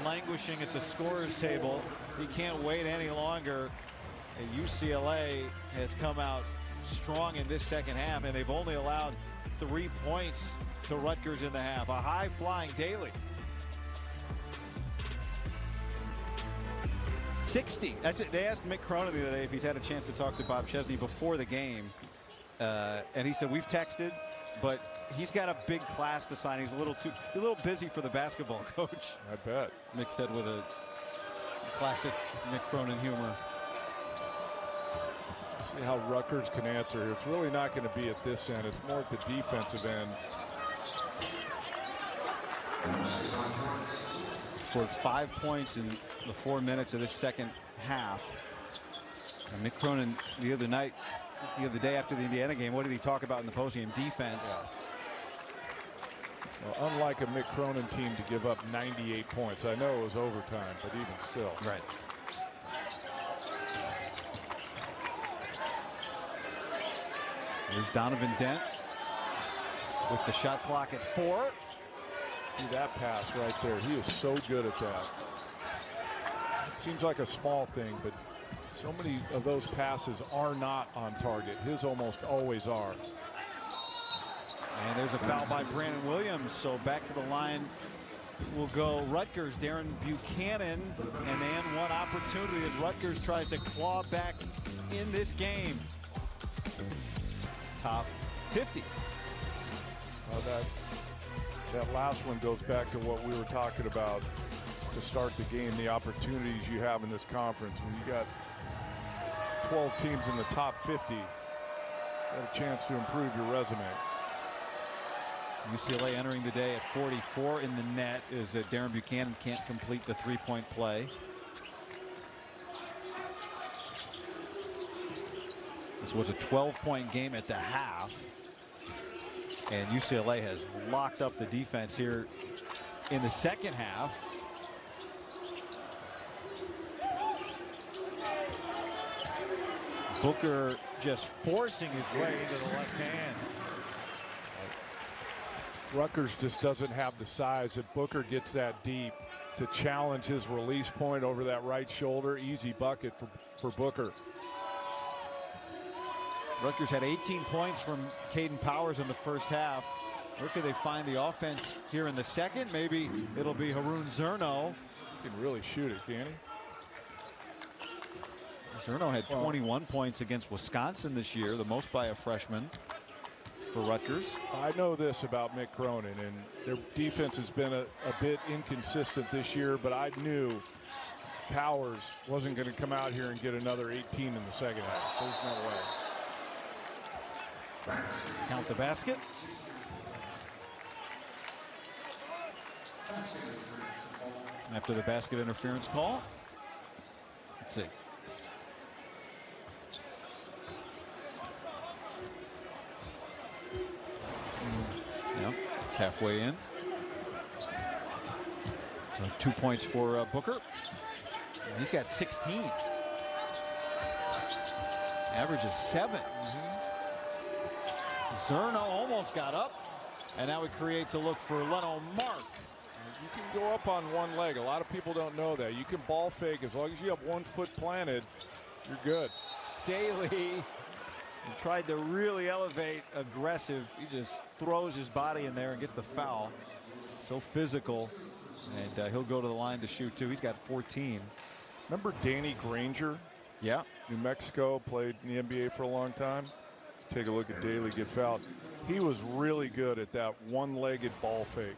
languishing at the scorer's table. He can't wait any longer. And UCLA has come out strong in this second half, and they've only allowed 3 points to Rutgers in the half. A high-flying Daly. 60. That's it. They asked Mick Cronin the other day if he's had a chance to talk to Bob Chesney before the game, and he said we've texted, but he's got a big class to sign. He's a little busy for the basketball coach. I bet. Mick said with a classic Mick Cronin humor. See how Rutgers can answer here. It's really not going to be at this end. It's more at the defensive end. Scored 5 points in the 4 minutes of this second half. And Mick Cronin the other day after the Indiana game, what did he talk about in the postgame? Defense. Yeah. Well, unlike a Mick Cronin team to give up 98 points. I know it was overtime, but even still. Right. There's Donovan Dent with the shot clock at 4. See that pass right there. He is so good at that. It seems like a small thing, but so many of those passes are not on target. His almost always are. And there's a foul by Brandon Williams. So back to the line will go Rutgers. Darren Buchanan, and then one opportunity as Rutgers tries to claw back in this game. Top 50. Well, that last one goes back to what we were talking about to start the game, the opportunities you have in this conference. When you got 12 teams in the top 50, you got a chance to improve your resume. UCLA entering the day at 44 in the net is that Darren Buchanan can't complete the 3-point play. This was a 12-point game at the half, and UCLA has locked up the defense here in the second half. Booker just forcing his way into the left hand. Rutgers just doesn't have the size that Booker gets that deep to challenge his release point over that right shoulder. Easy bucket for Booker. Rutgers had 18 points from Caden Powers in the first half. Where could they find the offense here in the second? Maybe it'll be Haroon Zerno. He can really shoot it, can he? Zerno had 21 points against Wisconsin this year, the most by a freshman for Rutgers. I know this about Mick Cronin, and their defense has been a bit inconsistent this year, but I knew Powers wasn't going to come out here and get another 18 in the second half. There's no way. Count the basket. After the basket interference call. Let's see. It's halfway in. So 2 points for Booker. And he's got 16. Average is 7. Zerno almost got up, and now he creates a look for Leno Mark. You can go up on one leg. A lot of people don't know that. You can ball fake as long as you have 1 foot planted. You're good. Daly tried to really elevate, aggressive. He just throws his body in there and gets the foul. So physical, and he'll go to the line to shoot too. He's got 14. Remember Danny Granger? Yeah. New Mexico, played in the NBA for a long time. Take a look at Daly get fouled. He was really good at that one-legged ball fake,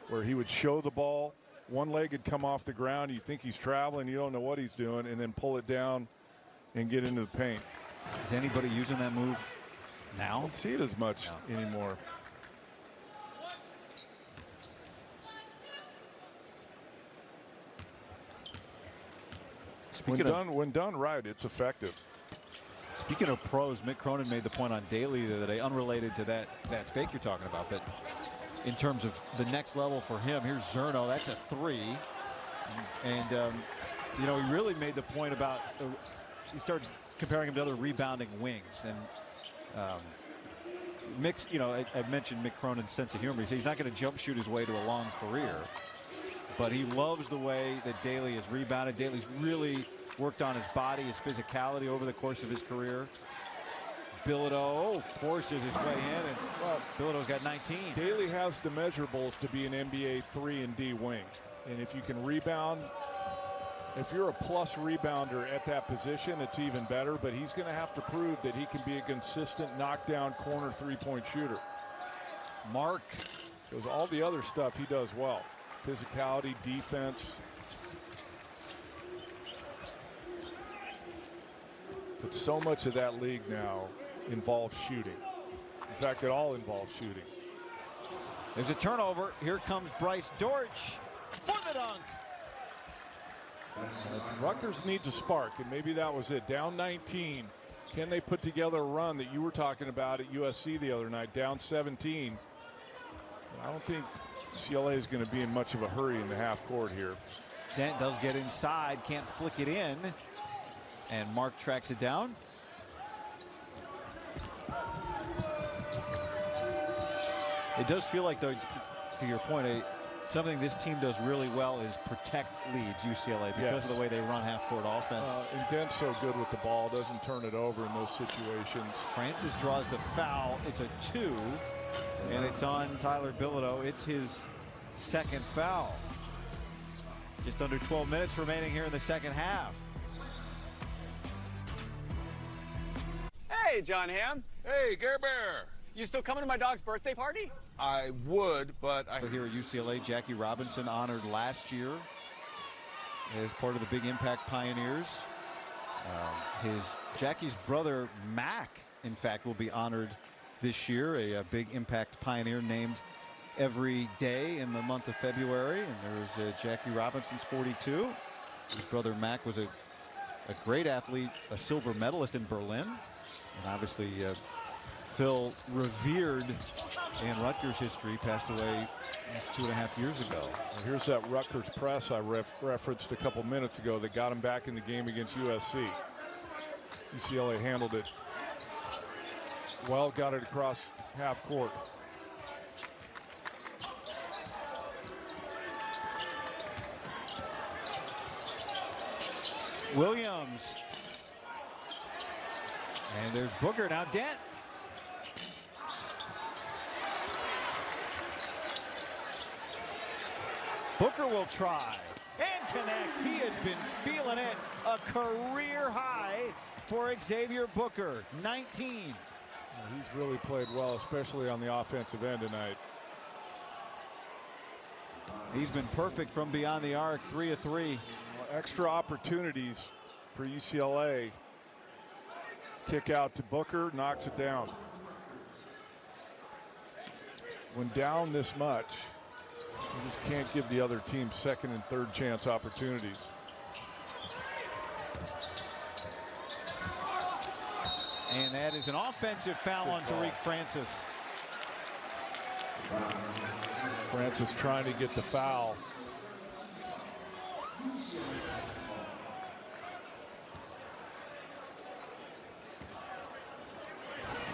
where he would show the ball, one leg would come off the ground, you think he's traveling, you don't know what he's doing, and then pull it down and get into the paint. Is anybody using that move now? I don't see it as much anymore. When done right, it's effective. Speaking of pros, Mick Cronin made the point on Daly the other day, unrelated to that fake you're talking about, but in terms of the next level for him, here's Zerno. That's a 3, and you know, he really made the point about he started comparing him to other rebounding wings, and Mick's, you know, I mentioned Mick Cronin's sense of humor. He says he's not going to jump shoot his way to a long career, but he loves the way that Daly has rebounded. Daly's really worked on his body, his physicality over the course of his career. Bilodeau forces his way in, and Bilodeau's got 19. Daly has the measurables to be an NBA 3 and D wing, and if you can rebound, if you're a plus rebounder at that position, it's even better, but he's going to have to prove that he can be a consistent knockdown corner 3-point shooter. Mark, because all the other stuff he does well. Physicality, defense. But so much of that league now involves shooting. In fact, it all involves shooting. There's a turnover. Here comes Bryce Dortch for the dunk. Rutgers needs a spark, and maybe that was it. Down 19. Can they put together a run that you were talking about at USC the other night? Down 17. I don't think UCLA is going to be in much of a hurry in the half court here. Dent does get inside, can't flick it in, and Mark tracks it down. It does feel like, though, to your point, something this team does really well is protect leads, UCLA, because of the way they run half-court offense. And Dent's so good with the ball, doesn't turn it over in those situations. Francis draws the foul. It's a 2, and it's on Tyler Bilodeau. It's his second foul. Just under 12 minutes remaining here in the second half. Hey, John Hamm. Hey, Gare Bear. You still coming to my dog's birthday party? I would, but I... Here at UCLA, Jackie Robinson honored last year as part of the Big Impact Pioneers. Jackie's brother, Mac, in fact, will be honored this year, a Big Impact Pioneer named every day in the month of February. And there's Jackie Robinson's 42. His brother, Mac, was a great athlete, a silver medalist in Berlin. And obviously, Phil, revered in Rutgers history, passed away 2.5 years ago. Well, here's that Rutgers press I referenced a couple minutes ago that got him back in the game against USC. UCLA handled it well, got it across half court. Williams. And there's Booker. Now Dent. Booker will try and connect. He has been feeling it. A career high for Xavier Booker, 19. Well, he's really played well, especially on the offensive end tonight. He's been perfect from beyond the arc, 3 of 3. Well, extra opportunities for UCLA. Kick out to Booker, knocks it down. When down this much, you just can't give the other team second and third chance opportunities. And that is an offensive foul on Tariq Francis. Francis trying to get the foul.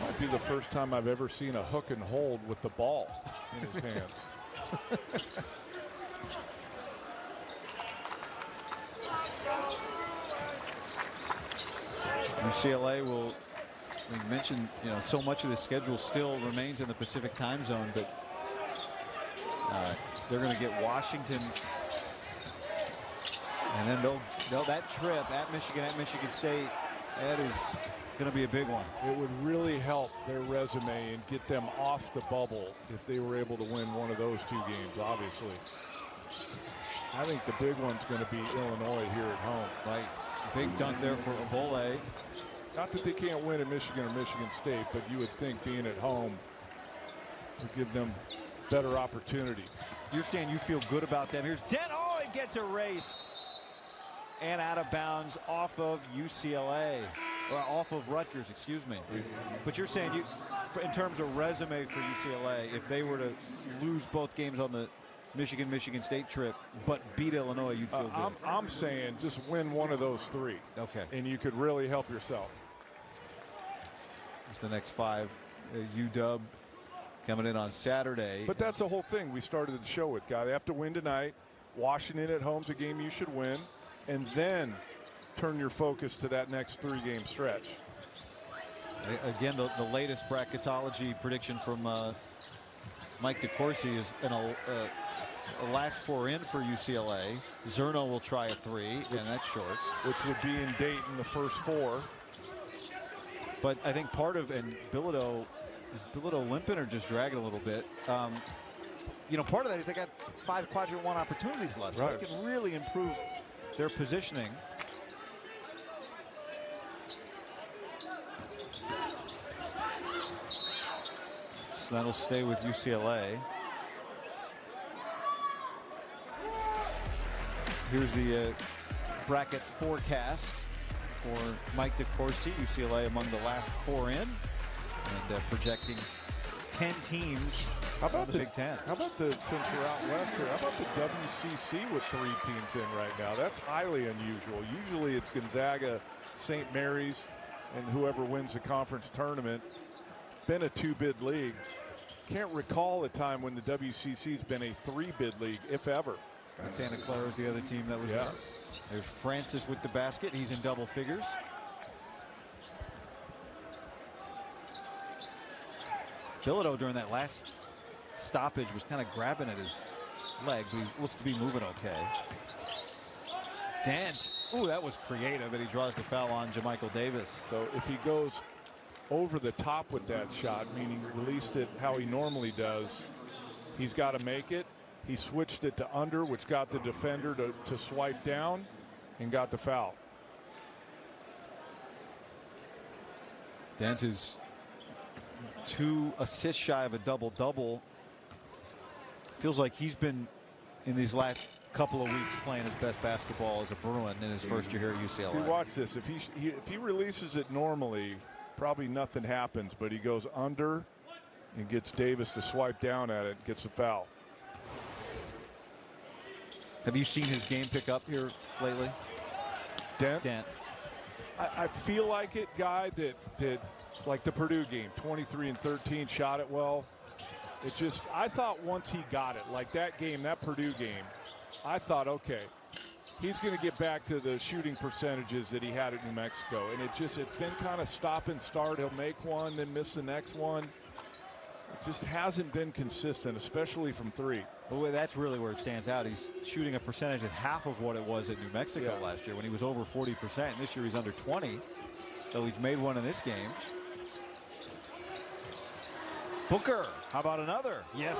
Might be the first time I've ever seen a hook and hold with the ball in his hand. UCLA will, we mentioned, so much of the schedule still remains in the Pacific time zone, but they're going to get Washington, and then they'll that trip at Michigan State, that is going to be a big one. It would really help their resume and get them off the bubble if they were able to win one of those two games, obviously. I think the big one's going to be Illinois here at home. Right. Big dunk there for Obole. Not that they can't win at Michigan or Michigan State, but you would think being at home would give them better opportunity. You're saying you feel good about them. Here's Dent. Oh, it gets erased. And out of bounds off of UCLA. Or off of Rutgers, excuse me. But you're saying, in terms of resume for UCLA, if they were to lose both games on the Michigan State trip, but beat Illinois, you'd feel good. I'm saying just win one of those three. Okay. And you could really help yourself. It's the next 5. UW coming in on Saturday. But that's the whole thing we started the show with, guy. They have to win tonight. Washington at home's a game you should win. And then turn your focus to that next 3-game stretch. Again, the latest bracketology prediction from Mike DeCourcy is a last 4 in for UCLA. Zerno will try a 3, and that's short. Which would be in Dayton the first 4. But I think part of, and Bilodeau, is Bilodeau limping or just dragging a little bit? Part of that is they got 5 quadrant 1 opportunities left. So right. They can really improve their positioning. So that'll stay with UCLA. Here's the bracket forecast for Mike DeCourcy. UCLA among the last 4 in, and projecting 10 teams. How about the Big Ten? How about since we're out west here, how about the WCC with 3 teams in right now? That's highly unusual. Usually it's Gonzaga, St. Mary's, and whoever wins the conference tournament. Been a 2-bid league. Can't recall a time when the WCC's been a 3-bid league, if ever. Santa Clara is the other team that was there. There's Francis with the basket. He's in double figures. Bilodeau during that last stoppage was kind of grabbing at his leg, but he looks to be moving okay. Dent. Ooh, that was creative, and he draws the foul on JaMychal Davis. So if he goes over the top with that shot, meaning released it how he normally does, he's got to make it. He switched it to under, which got the defender to swipe down and got the foul. Dent is 2 assists shy of a double-double. Feels like he's been, in these last couple of weeks, playing his best basketball as a Bruin in his first year here at UCLA. See, watch this. If he releases it normally, probably nothing happens, but he goes under and gets Davis to swipe down at it, gets the foul. Have you seen his game pick up here lately? Dent? Dent. I feel like it, guy, that like the Purdue game, 23 and 13, shot it well. It just, I thought once he got it, like that game, that Purdue game, I thought, okay, he's going to get back to the shooting percentages that he had at New Mexico. And it's been kind of stop and start. He'll make one, then miss the next one. It just hasn't been consistent, especially from 3. Well, that's really where it stands out. He's shooting a percentage at half of what it was at New Mexico last year when he was over 40%. And this year he's under 20, though he's made one in this game. Booker, how about another? Yes.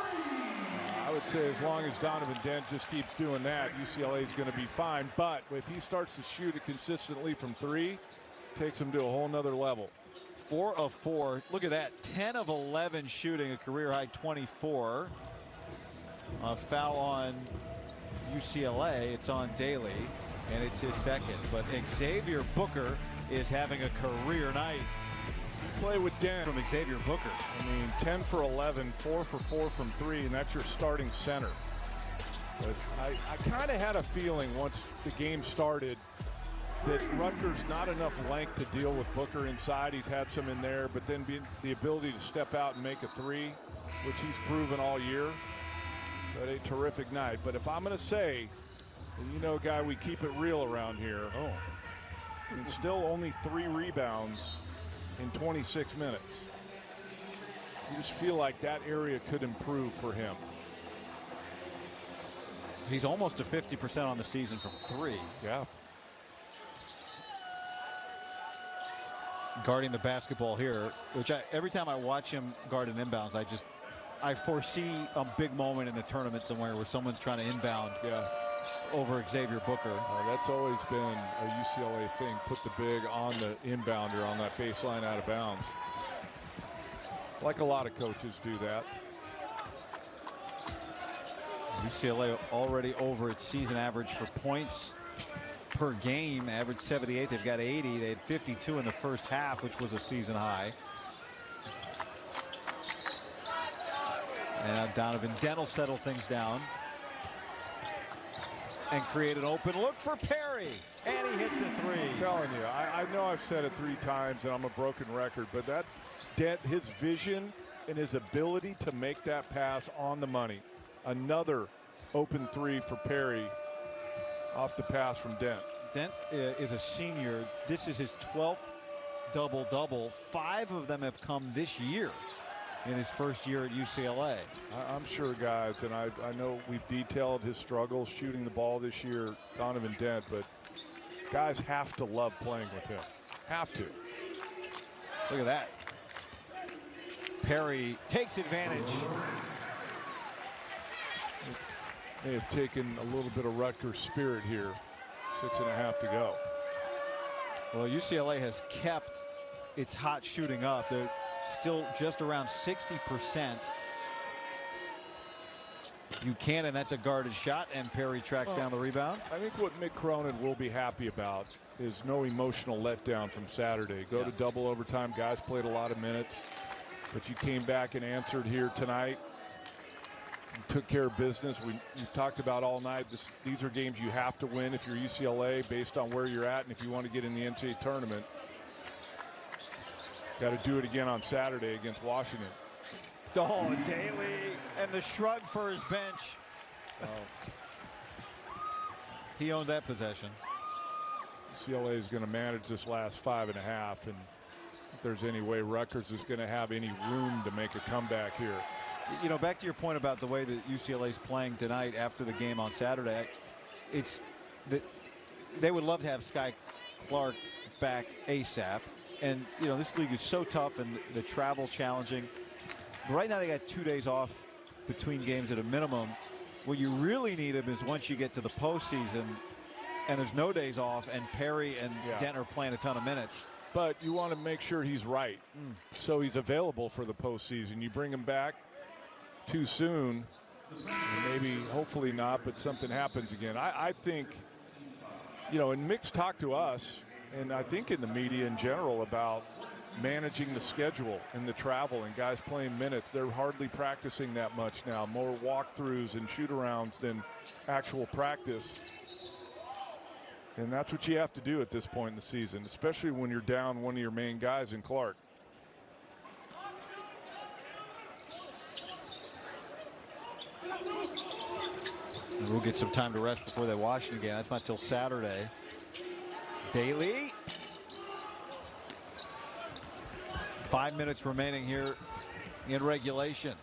I would say as long as Donovan Dent just keeps doing that, UCLA is going to be fine. But if he starts to shoot it consistently from 3, takes him to a whole nother level. 4 of 4. Look at that. 10 of 11 shooting, a career high 24. A foul on UCLA. It's on Daly, and it's his second. But Xavier Booker is having a career night. play with Dent. From Xavier Booker. I mean, 10 for 11, 4 for 4 from 3, and that's your starting center. But I kind of had a feeling once the game started that Rutgers not enough length to deal with Booker inside. He's had some in there, but then the ability to step out and make a three, which he's proven all year. But a terrific night. But if I'm going to say, and you know, guy, we keep it real around here. Oh, and still only 3 rebounds in 26 minutes. You just feel like that area could improve for him. He's almost to 50% on the season from 3. Yeah. Guarding the basketball here, which every time I watch him guard an inbounds, I foresee a big moment in the tournament somewhere where someone's trying to inbound over Xavier Booker. That's always been a UCLA thing. Put the big on the inbounder on that baseline out of bounds. Like a lot of coaches do that. UCLA already over its season average for points per game, average 78. They've got 80. They had 52 in the first half, which was a season high. And now Donovan Dent will settle things down and create an open look for Perry. And he hits the 3. I'm telling you, I know I've said it 3 times and I'm a broken record, but that Dent, his vision and his ability to make that pass on the money. Another open 3 for Perry off the pass from Dent. Dent is a senior. This is his 12th double-double. 5 of them have come this year in his first year at UCLA. I'm sure, guys, and I know we've detailed his struggles shooting the ball this year, Donovan Dent, but guys have to love playing with him. Have to. Look at that. Perry takes advantage. May have taken a little bit of Rutgers spirit here. 6.5 to go. Well, UCLA has kept its hot shooting up. They're still just around 60%. Buchanan, that's a guarded shot, and Perry tracks down the rebound. I think what Mick Cronin will be happy about is no emotional letdown from Saturday. Go to double overtime. Guys played a lot of minutes, but you came back and answered here tonight. You took care of business. We've talked about all night. These are games you have to win if you're UCLA based on where you're at and if you want to get in the NCAA tournament. Got to do it again on Saturday against Washington. Oh, Daly and the shrug for his bench. He owned that possession. UCLA is going to manage this last 5.5, and if there's any way Rutgers is going to have any room to make a comeback here. You know, back to your point about the way that UCLA is playing tonight after the game on Saturday, it's that they would love to have Sky Clark back ASAP. And, you know, this league is so tough and the travel challenging. But right now they got 2 days off between games at a minimum. What you really need him is once you get to the postseason and there's no days off and Perry and Dent are playing a ton of minutes. But you want to make sure he's right. So he's available for the postseason. You bring him back too soon, and maybe, hopefully not, but something happens again. I think, you know, and Mick's talked to us, and I think in the media in general, about managing the schedule and the travel and guys playing minutes. They're hardly practicing that much now. More walkthroughs and shoot-arounds than actual practice. And that's what you have to do at this point in the season, especially when you're down one of your main guys in Clark. We'll get some time to rest before they Washington again. That's not till Saturday. Daly. 5 minutes remaining here in regulation.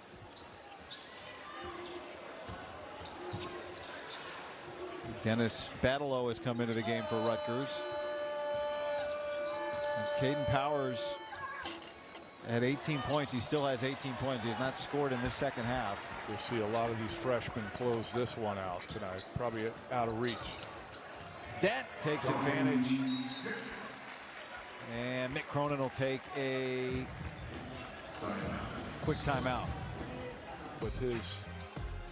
Dennis Badelow has come into the game for Rutgers. And Caden Powers at 18 points. He still has 18 points. He has not scored in this second half. You'll see a lot of these freshmen close this one out tonight. Probably out of reach. Dent takes advantage. And Mick Cronin will take a quick timeout. With his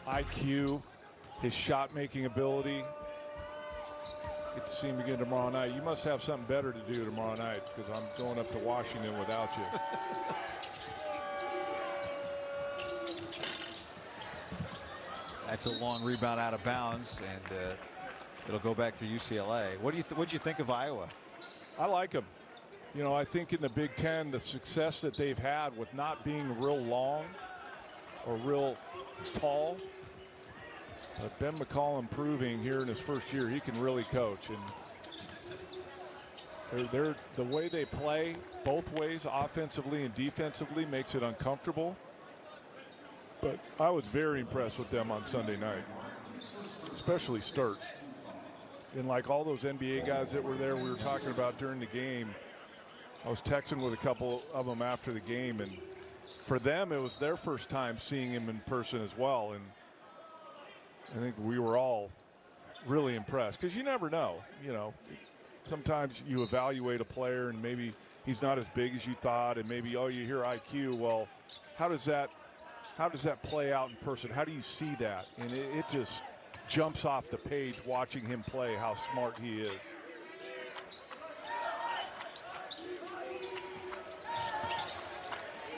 IQ, his shot-making ability, Get to see him again tomorrow night. You must have something better to do tomorrow night, because I'm going up to Washington without you. That's a long rebound out of bounds, and it'll go back to UCLA. What'd you think of Iowa? I like them. You know, I think in the Big Ten, the success that they've had with not being real long or real tall. But Ben McCollum proving here in his first year he can really coach, and the way they play both ways, offensively and defensively, makes it uncomfortable. But I was very impressed with them on Sunday night, especially Sturts. And like all those NBA guys that were there, we were talking about during the game. I was texting with a couple of them after the game, and for them it was their first time seeing him in person as well. And I think we were all really impressed, because you never know. You know, sometimes you evaluate a player and maybe he's not as big as you thought, and maybe, oh, you hear IQ. Well, how does that play out in person? How do you see that? And it just jumps off the page watching him play how smart he is.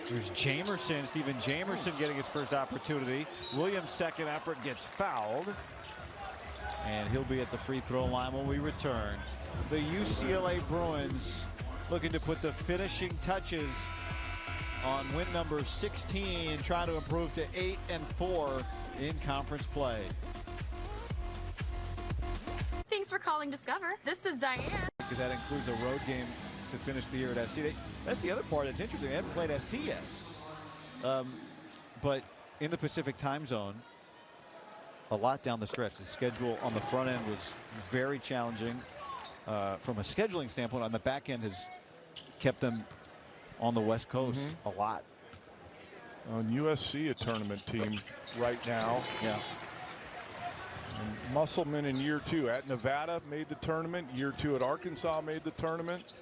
Here's Jamerson, Stephen Jamerson getting his first opportunity. Williams' second effort gets fouled, and he'll be at the free throw line when we return. The UCLA Bruins looking to put the finishing touches on win number 16, trying to improve to 8-4 in conference play. Thanks for calling Discover. This is Diane. Because that includes a road game to finish the year at SC. That's the other part that's interesting. They haven't played SC yet. But in the Pacific time zone, a lot down the stretch. The schedule on the front end was very challenging from a scheduling standpoint. On the back end has kept them on the West Coast a lot. On USC, a tournament team right now. Yeah. And Musselman in year 2 at Nevada made the tournament. Year 2 at Arkansas made the tournament.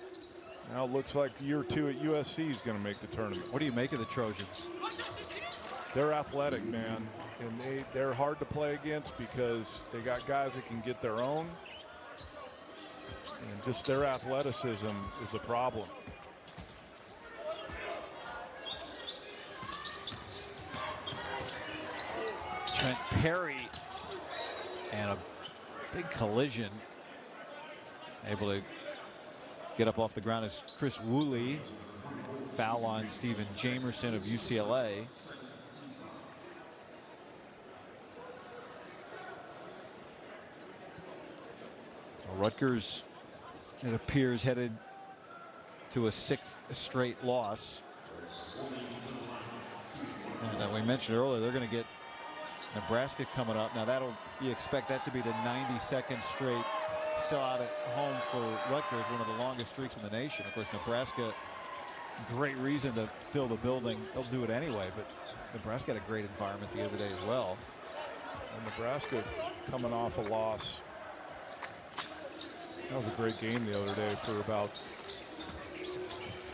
Now it looks like year 2 at USC is going to make the tournament. What do you make of the Trojans? They're athletic, man, and they're hard to play against because they got guys that can get their own, and just their athleticism is a problem. Trent Perry, and a big collision. Able to get up off the ground is Chris Woolley. Foul on Stephen Jamerson of UCLA. So Rutgers, it appears, headed to a 6th straight loss. And we mentioned earlier, they're going to get Nebraska coming up. Now you expect that to be the 92nd straight sellout at home for Rutgers, one of the longest streaks in the nation. Of course, Nebraska, great reason to fill the building. They'll do it anyway, but Nebraska had a great environment the other day as well. And Nebraska coming off a loss. That was a great game the other day for about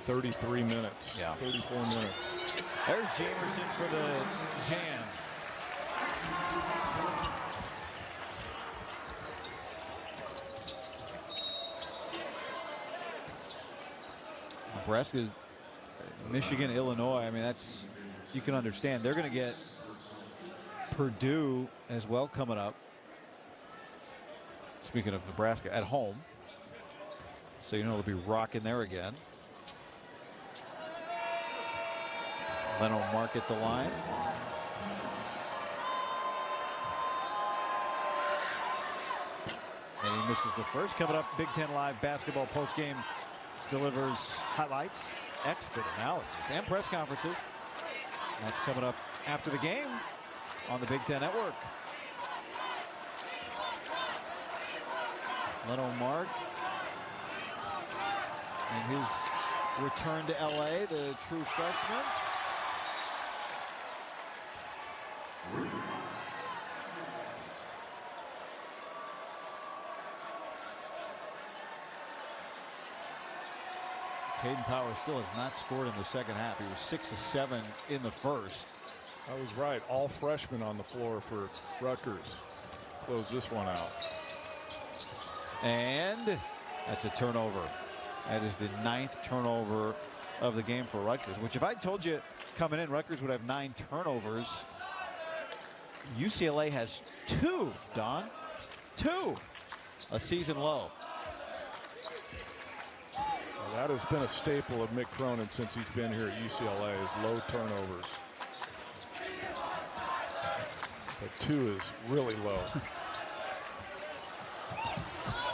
33 minutes. Yeah. 34 minutes. There's Jamerson for the jam. Nebraska, Michigan, Illinois. I mean, that's, you can understand. They're going to get Purdue as well coming up. Speaking of Nebraska, at home. So you know it'll be rocking there again. Leno Mark at the line. And he misses the first. Coming up, Big Ten Live basketball postgame delivers highlights, expert analysis, and press conferences. That's coming up after the game on the Big Ten Network. Leno Mark and his return to LA, the true freshman. Caden Powers still has not scored in the second half. He was 6 of 7 in the first. I was right. All freshmen on the floor for Rutgers. Close this one out. And that's a turnover. That is the 9th turnover of the game for Rutgers, which if I told you coming in Rutgers would have 9 turnovers, UCLA has 2, Don. 2. A season low. Well, that has been a staple of Mick Cronin since he's been here at UCLA, is low turnovers. But 2 is really low.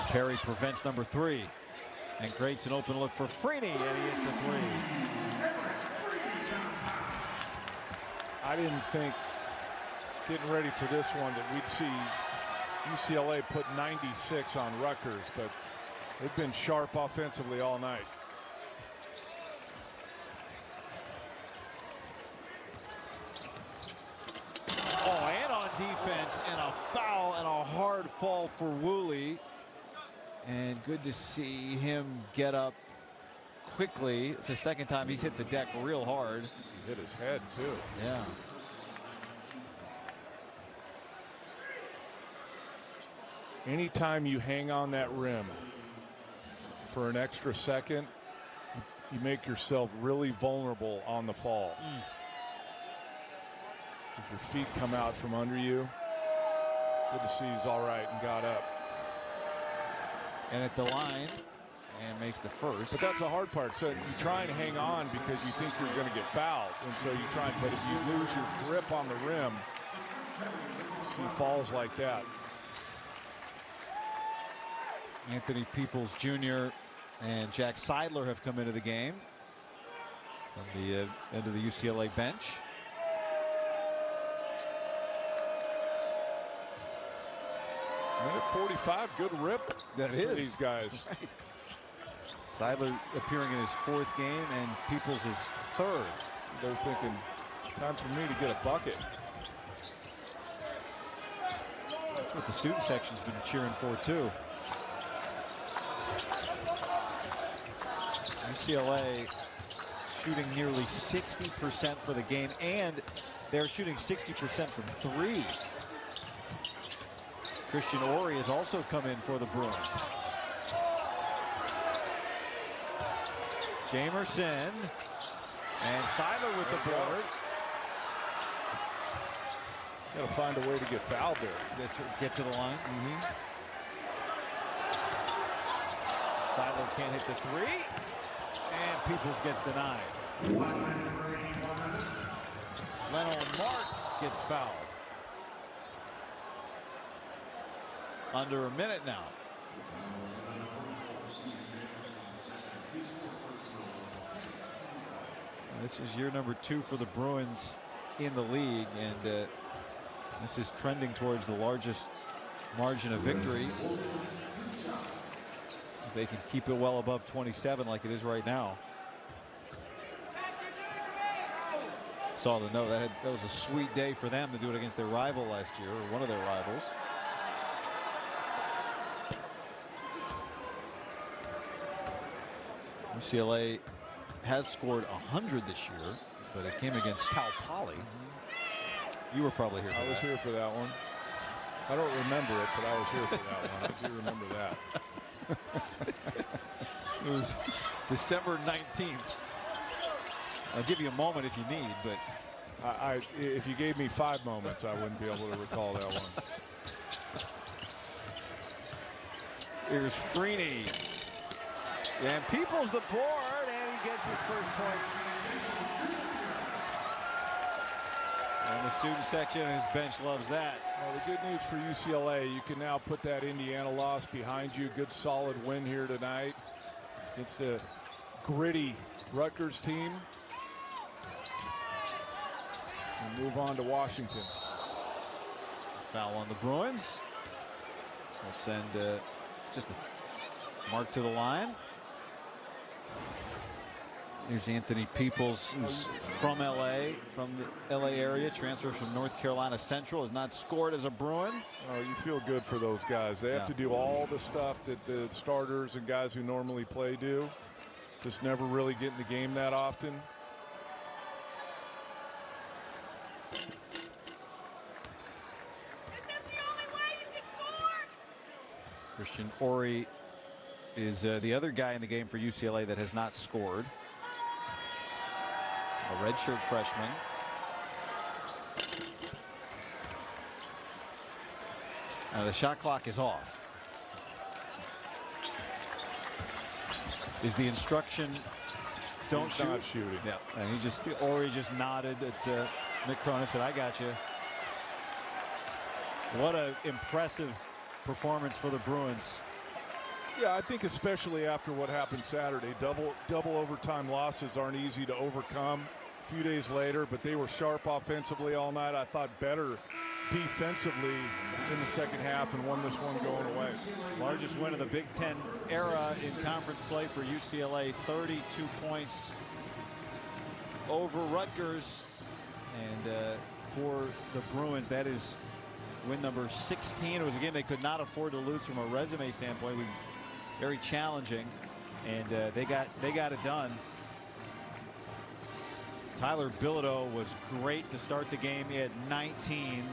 Perry prevents number 3 and creates an open look for Freeney, and he hits the 3. I didn't think, getting ready for this one, that we'd see UCLA put 96 on Rutgers, but they've been sharp offensively all night. Oh, and on defense, and a foul and a hard fall for Woolley. And good to see him get up quickly. It's the second time he's hit the deck real hard. He hit his head, too. Yeah. Anytime you hang on that rim for an extra second, you make yourself really vulnerable on the fall. If your feet come out from under you, good to see he's all right and got up. And at the line, and makes the first. But that's the hard part. So you try and hang on because you think you're going to get fouled. And so you try, but if you lose your grip on the rim, see falls like that. Anthony Peoples Jr. and Jack Seidler have come into the game from the end of the UCLA bench. Minute 45, good rip. That for is. These guys. Right. Seidler appearing in his 4th game and Peoples his 3rd. They're thinking, time for me to get a bucket. That's what the student section's been cheering for, too. UCLA shooting nearly 60% for the game, and they're shooting 60% from 3. Christian Ori has also come in for the Bruins. Jamerson and Seidler with the board. Got to find a way to get fouled there. Get to the line. Seidler can't hit the 3. And Peoples gets denied. Leno Mark gets fouled. Under a minute now. This is year number 2 for the Bruins in the league, and this is trending towards the largest margin of victory. If they can keep it well above 27 like it is right now. Saw the note. That was a sweet day for them to do it against their rival last year, or one of their rivals. UCLA has scored 100 this year, but it came against Cal Poly. You were probably here for that. I was here for that one. I don't remember it, but I was here for that one. I do remember that. It was December 19th. I'll give you a moment if you need, but if you gave me 5 moments, I wouldn't be able to recall that one. Here's Freeney. And Peoples the board, and he gets his first points. And the student section and his bench loves that. Well, the good news for UCLA, you can now put that Indiana loss behind you. Good solid win here tonight against a gritty Rutgers team. And move on to Washington. Foul on the Bruins. We'll send just a mark to the line. Here's Anthony Peoples, who's from LA, from the LA area, transfer from North Carolina Central, has not scored as a Bruin. Oh, you feel good for those guys. They have to do all the stuff that the starters and guys who normally play do. Just never really get in the game that often. Christian Ori is the other guy in the game for UCLA that has not scored. A redshirt freshman. The shot clock is off. Is the instruction don't shoot? Not shooting. Yeah, and Ori just nodded at Mick Cronin and said, "I got you." What an impressive performance for the Bruins. Yeah, I think especially after what happened Saturday, double overtime losses aren't easy to overcome a few days later, but they were sharp offensively all night. I thought better defensively in the second half and won this one going away. Largest win of the Big Ten era in conference play for UCLA, 32 points over Rutgers. And for the Bruins, that is win number 16. It was a game they could not afford to lose from a resume standpoint. Very challenging, and they got it done. Tyler Bilodeau was great to start the game. He had 19.